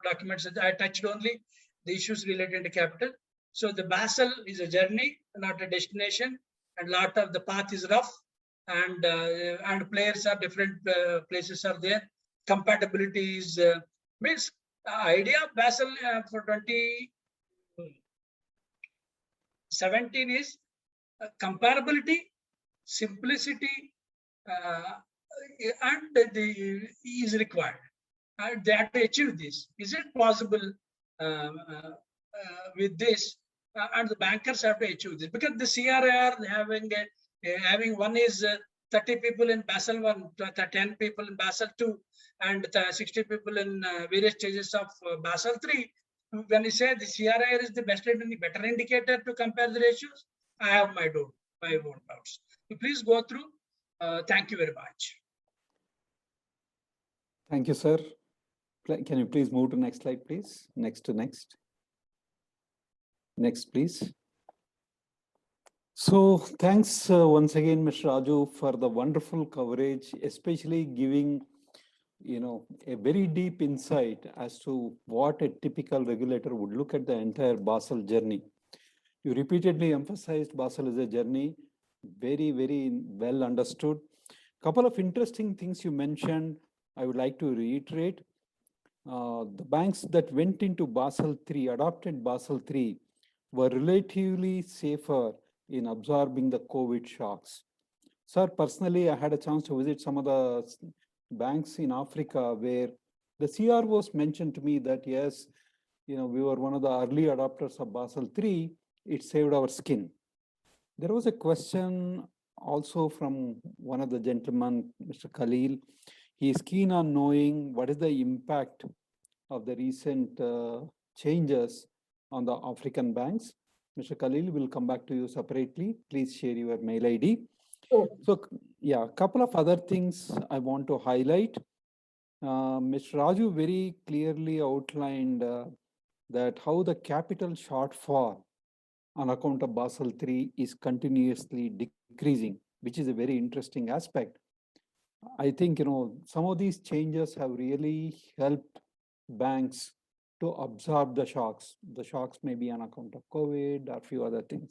documents that I touched only the issues related to capital. So the Basel is a journey, not a destination, and lot of the path is rough, and players are different, places are there. Compatibility is means idea of Basel for 2017 is comparability, simplicity, and the is required. They have to achieve this. Is it possible with this? And the bankers have to achieve this, because the CRR having one is 30 people in Basel 1, 10 people in Basel 2, and 60 people in various stages of Basel 3. When you say the CRR is the better indicator to compare the ratios, I have my own doubts. So please go through. Thank you very much. Thank you, sir. Can you please move to next slide, please? Next, please. So thanks once again, Mr. Raju, for the wonderful coverage, especially giving a very deep insight as to what a typical regulator would look at the entire Basel journey. You repeatedly emphasized Basel is a journey, very, very well understood. Couple of interesting things you mentioned, I would like to reiterate. The banks that went into Basel III, adopted Basel III, were relatively safer in absorbing the COVID shocks. Sir, personally, I had a chance to visit some of the banks in Africa where the CROs mentioned to me that, yes, we were one of the early adopters of Basel III, it saved our skin. There was a question also from one of the gentlemen, Mr. Khalil. He is keen on knowing what is the impact of the recent changes on the African banks. Mr. Khalil will come back to you separately. Please share your mail ID. Oh. So, yeah, a couple of other things I want to highlight. Mr. Raju very clearly outlined that how the capital shortfall on account of Basel III is continuously decreasing, which is a very interesting aspect. I think, some of these changes have really helped banks to absorb the shocks. The shocks may be on account of COVID or a few other things.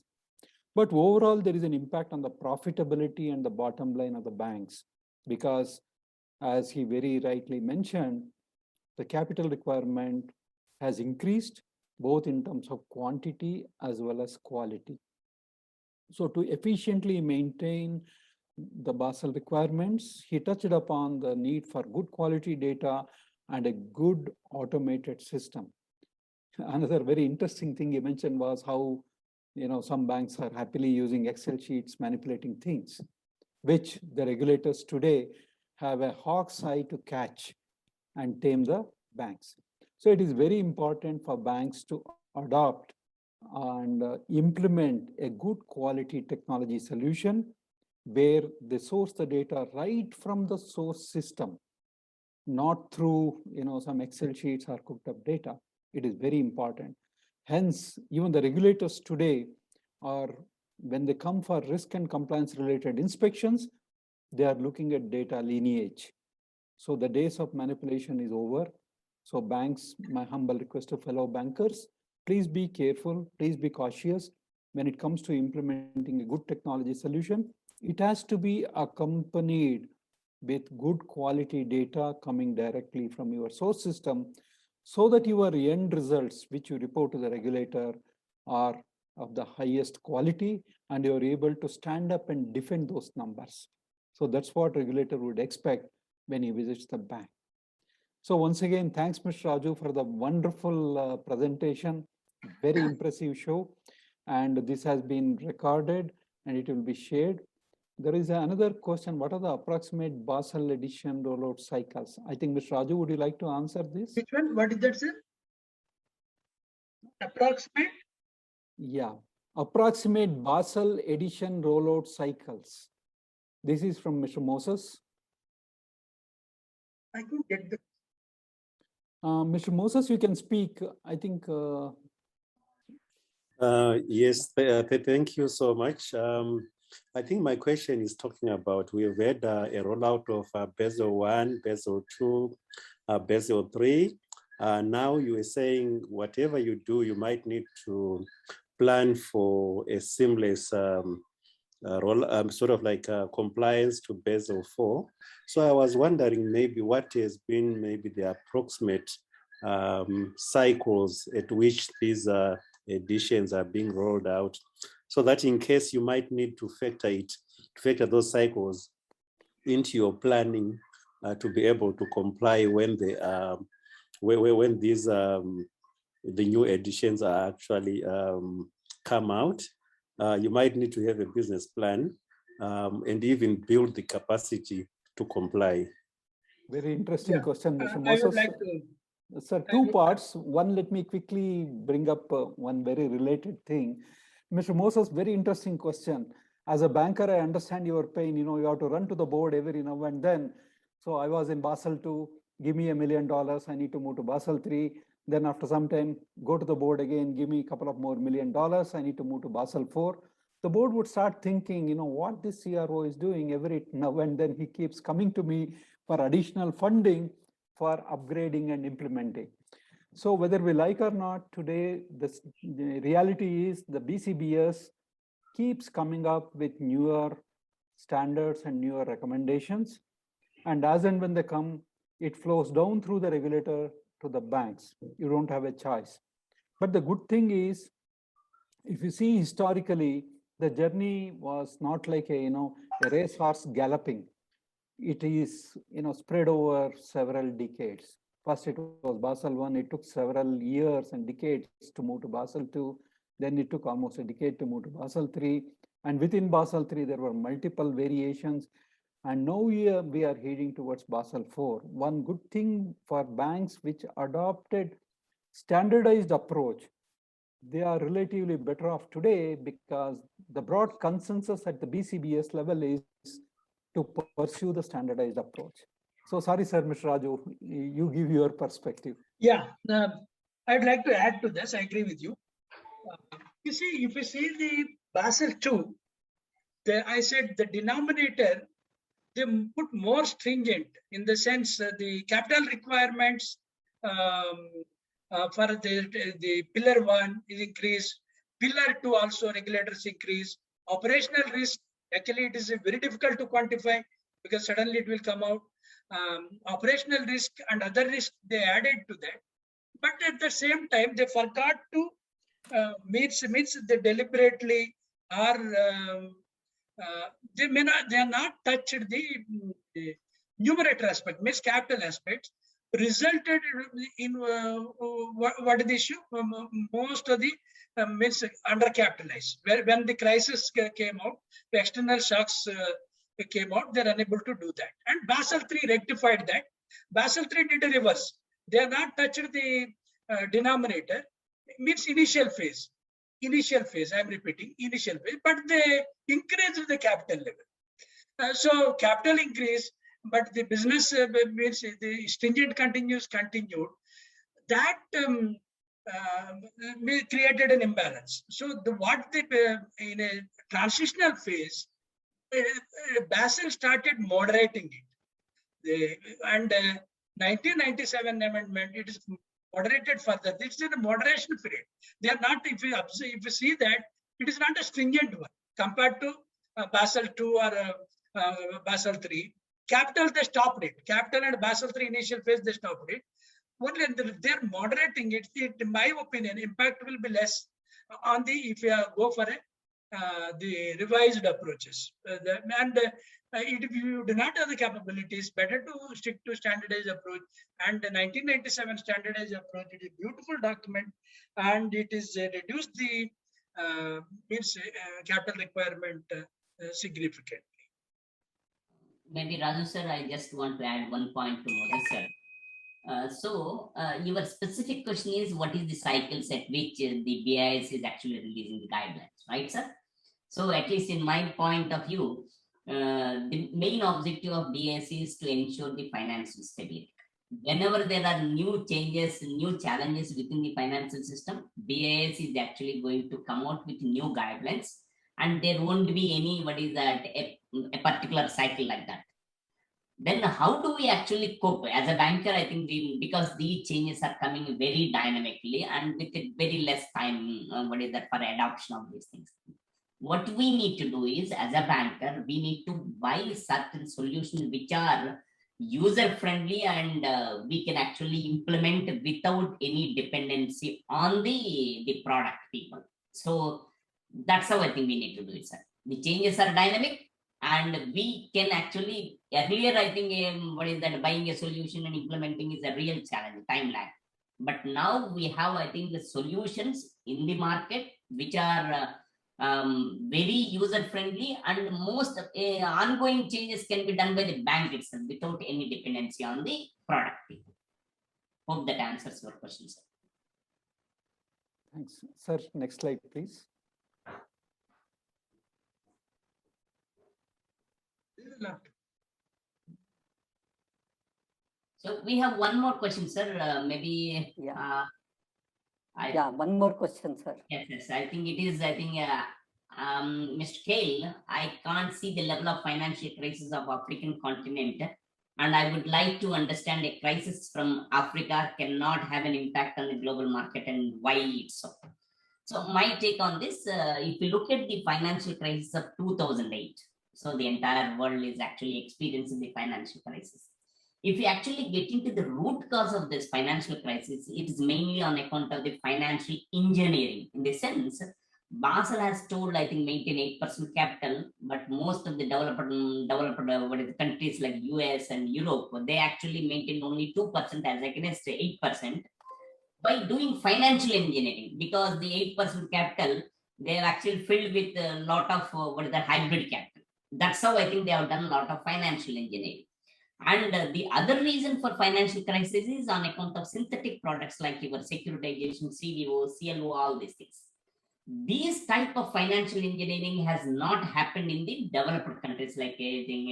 But overall, there is an impact on the profitability and the bottom line of the banks, because as he very rightly mentioned, the capital requirement has increased both in terms of quantity as well as quality. So to efficiently maintain the Basel requirements, he touched upon the need for good quality data and a good automated system. Another very interesting thing you mentioned was how, some banks are happily using Excel sheets, manipulating things, which the regulators today have a hawk's eye to catch and tame the banks. So it is very important for banks to adopt and implement a good quality technology solution where they source the data right from the source system, not through some Excel sheets or cooked up data. It is very important. Hence, even the regulators today are, when they come for risk and compliance related inspections, they are looking at data lineage. So the days of manipulation is over. So banks, my humble request to fellow bankers, please be careful, please be cautious when it comes to implementing a good technology solution. It has to be accompanied with good quality data coming directly from your source system so that your end results, which you report to the regulator, are of the highest quality and you're able to stand up and defend those numbers. So that's what regulator would expect when he visits the bank. So once again, thanks, Mr. Raju, for the wonderful presentation. Very impressive show. And this has been recorded and it will be shared. There is another question. What are the approximate Basel edition rollout cycles? I think, Mr. Raju, would you like to answer this? Which one? What is that, sir? Approximate? Yeah. Approximate Basel edition rollout cycles. This is from Mr. Moses. I couldn't get the. Mr. Moses, you can speak. I think. Yes, thank you so much. I think my question is talking about, we've had a rollout of Basel I, Basel II, Basel III. Now you are saying whatever you do, you might need to plan for a seamless sort of like compliance to Basel IV. So I was wondering maybe what has been maybe the approximate cycles at which these editions are being rolled out, so that in case you might need to factor those cycles into your planning to be able to comply when when these the new editions are actually come out. You might need to have a business plan and even build the capacity to comply. Very interesting question, Mr. I would Moses. like to. Sir, two parts. One, let me quickly bring up one very related thing. Mr. Moses, very interesting question. As a banker, I understand your pain. You have to run to the board every now and then. So I was in Basel II, give me $1 million. I need to move to Basel III. Then after some time, go to the board again, give me a couple of more $1 million. I need to move to Basel IV. The board would start thinking, what this CRO is doing every now and then. He keeps coming to me for additional funding for upgrading and implementing. So whether we like or not, today, the reality is the BCBS keeps coming up with newer standards and newer recommendations. And as and when they come, it flows down through the regulator to the banks. You don't have a choice. But the good thing is, if you see historically, the journey was not like a racehorse galloping. It is spread over several decades. First it was Basel I. It took several years and decades to move to Basel II. Then it took almost a decade to move to Basel III. And within Basel III, there were multiple variations. And now we are heading towards Basel IV. One good thing for banks which adopted standardized approach, they are relatively better off today because the broad consensus at the BCBS level is to pursue the standardized approach. So sorry, sir, Mr. Raju, you give your perspective. Yeah, I'd like to add to this. I agree with you. If you see the Basel II, I said the denominator, they put more stringent in the sense the capital requirements for the pillar 1 is increased, pillar 2 also regulators increase, operational risk, actually it is very difficult to quantify because suddenly it will come out. Operational risk and other risk they added to that, but at the same time they forgot to means they deliberately are they are not touched the numerator aspect, means capital aspects, resulted in what is the issue? Most of the means undercapitalized. When the crisis came out, the external shocks came out, they're unable to do that. And Basel III rectified that. Basel III did a reverse. They have not touched the denominator, means initial phase. Initial phase, I'm repeating, initial phase, but they increased the capital level. So capital increase, but the business means the stringent continued. That created an imbalance. So in a transitional phase, Basel started moderating it. And 1997 amendment, it is moderated further. This is a moderation period. They are not, if you see that, it is not a stringent one compared to Basel II or Basel III. Capital, they stopped it. Capital and Basel III initial phase, they stopped it. Only they're moderating it. In my opinion, impact will be less on the, if you go for the revised approaches. If you do not have the capabilities, better to stick to standardized approach. And the 1997 standardized approach, it is a beautiful document, and it is reduced the capital requirement significantly. Maybe Raju sir, I just want to add one point to Moses sir. Your specific question is, what is the cycles at which the BIS is actually releasing the guidelines, right, sir? So at least in my point of view, the main objective of BIS is to ensure the financial stability. Whenever there are new changes, new challenges within the financial system, BIS is actually going to come out with new guidelines, and there won't be any, what is that, a particular cycle like that. Then how do we actually cope? As a banker, I think because these changes are coming very dynamically and with very less time, for adoption of these things. What we need to do is, as a banker, we need to buy certain solutions which are user-friendly and we can actually implement without any dependency on the product people. So that's how I think we need to do it, sir. The changes are dynamic, and we can actually, earlier I think buying a solution and implementing is a real challenge, time lag. But now we have, I think, the solutions in the market which are very user-friendly, and most ongoing changes can be done by the bank itself without any dependency on the product people. Hope that answers your question, sir. Thanks. Sir, next slide, please. So we have one more question, sir. Maybe. Yeah. One more question, sir. Yes. I think it is. Mr. Kale, I can't see the level of financial crisis of African continent, and I would like to understand a crisis from Africa cannot have an impact on the global market, and why it's so. So my take on this, if you look at the financial crisis of 2008, so the entire world is actually experiencing the financial crisis. If you actually get into the root cause of this financial crisis, it is mainly on account of the financial engineering. In the sense, Basel has told, I think, maintain 8% capital, but most of the developed countries like US and Europe, they actually maintain only 2% as against 8% by doing financial engineering, because the 8% capital, they are actually filled with a lot of hybrid capital. That's how I think they have done a lot of financial engineering. And the other reason for financial crisis is on account of synthetic products like your securitization, CDO, CLO, all these things. This type of financial engineering has not happened in the developed countries like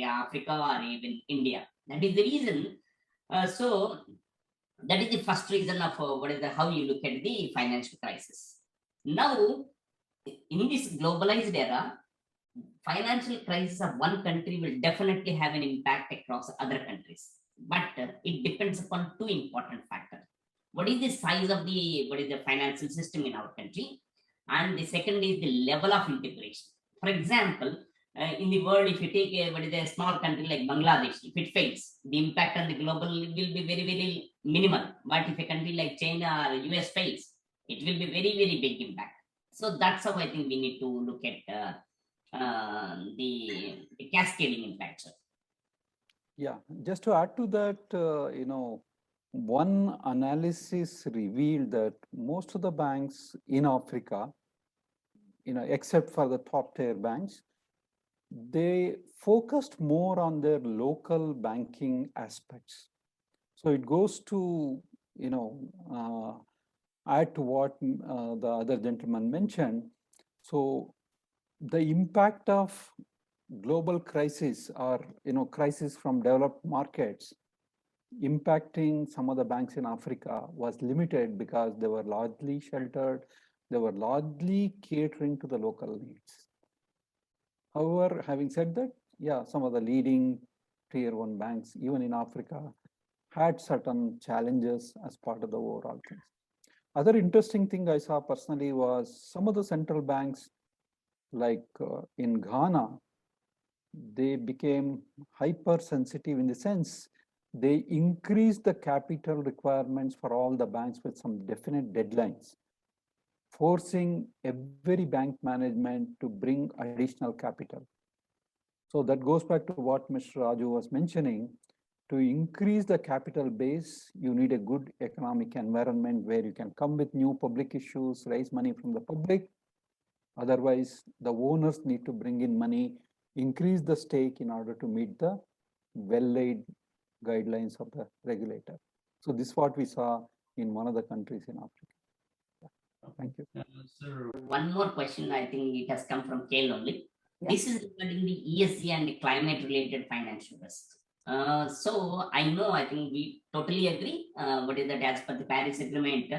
Africa or even India. That is the reason. So that is the first reason of how you look at the financial crisis. Now, in this globalized era, financial crisis of one country will definitely have an impact across other countries, but it depends upon two important factors. What is the size of the financial system in our country, and the second is the level of integration. For example, in the world, if you take a small country like Bangladesh, if it fails, the impact on the global will be very, very minimal. But if a country like China or US fails, it will be very, very big impact. So that's how I think we need to look at the cascading impact. Yeah, just to add to that, one analysis revealed that most of the banks in Africa, except for the top tier banks, they focused more on their local banking aspects. So it goes to, add to what the other gentleman mentioned. So the impact of global crisis or, crisis from developed markets impacting some of the banks in Africa was limited because they were largely sheltered. They were largely catering to the local needs. However, having said that, yeah, some of the leading tier 1 banks, even in Africa, had certain challenges as part of the overall things. Other interesting thing I saw personally was some of the central banks, like in Ghana, they became hypersensitive in the sense they increased the capital requirements for all the banks with some definite deadlines, forcing every bank management to bring additional capital. So that goes back to what Mr. Raju was mentioning. To increase the capital base, you need a good economic environment where you can come with new public issues, raise money from the public. Otherwise, the owners need to bring in money, increase the stake in order to meet the well-laid guidelines of the regulator. So this is what we saw in one of the countries in Africa. Yeah. Thank you. Sir, one more question. I think it has come from Kale only. Yeah. This is regarding the ESG and the climate-related financial risks. So I think we totally agree. What is that? As per the Paris Agreement,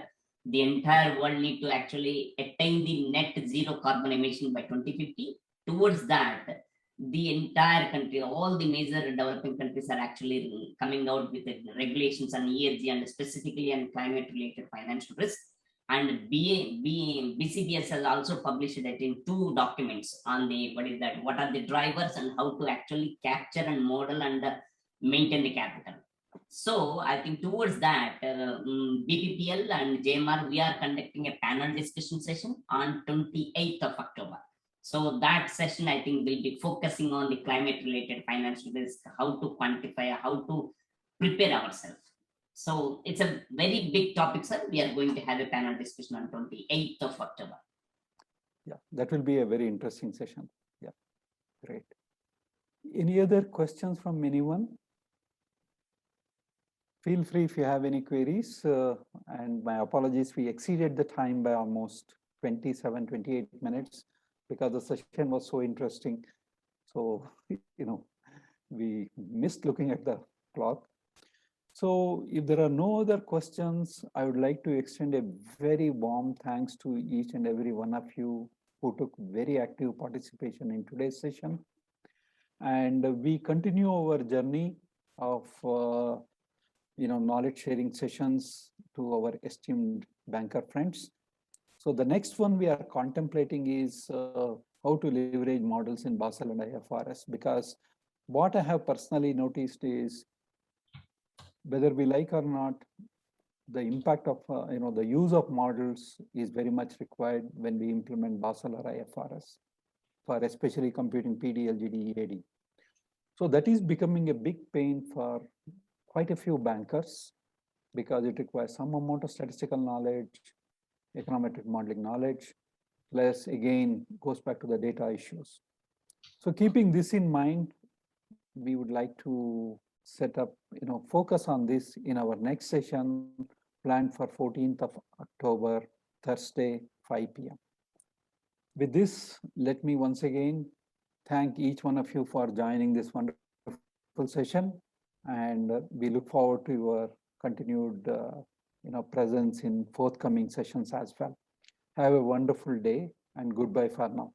the entire world need to actually attain the net zero carbon emission by 2050. Towards that, the entire country, all the major developing countries are actually coming out with the regulations on ESG and specifically on climate-related financial risks. And BCBS has also published that in 2 documents on the what are the drivers and how to actually capture and model and maintain the capital. So I think towards that, BPPL and JMR, we are conducting a panel discussion session on 28th of October. So that session, I think, will be focusing on the climate-related financial risk, how to quantify, how to prepare ourselves. So it's a very big topic, sir. We are going to have a panel discussion on 28th of October. Yeah, that will be a very interesting session. Yeah, great. Any other questions from anyone? Feel free if you have any queries. And my apologies, we exceeded the time by almost 27, 28 minutes because the session was so interesting. So, we missed looking at the clock. So if there are no other questions, I would like to extend a very warm thanks to each and every one of you who took very active participation in today's session. And we continue our journey of knowledge sharing sessions to our esteemed banker friends. So the next one we are contemplating is how to leverage models in Basel and IFRS, because what I have personally noticed is whether we like or not, the impact of the use of models is very much required when we implement Basel or IFRS for especially computing PD, LGD, EAD. So that is becoming a big pain for quite a few bankers because it requires some amount of statistical knowledge, econometric modeling knowledge, plus again goes back to the data issues. So keeping this in mind, we would like to set up, focus on this in our next session planned for 14th of October, Thursday, 5 p.m. With this, let me once again thank each one of you for joining this wonderful session, and we look forward to your continued presence in forthcoming sessions as well. Have a wonderful day and goodbye for now.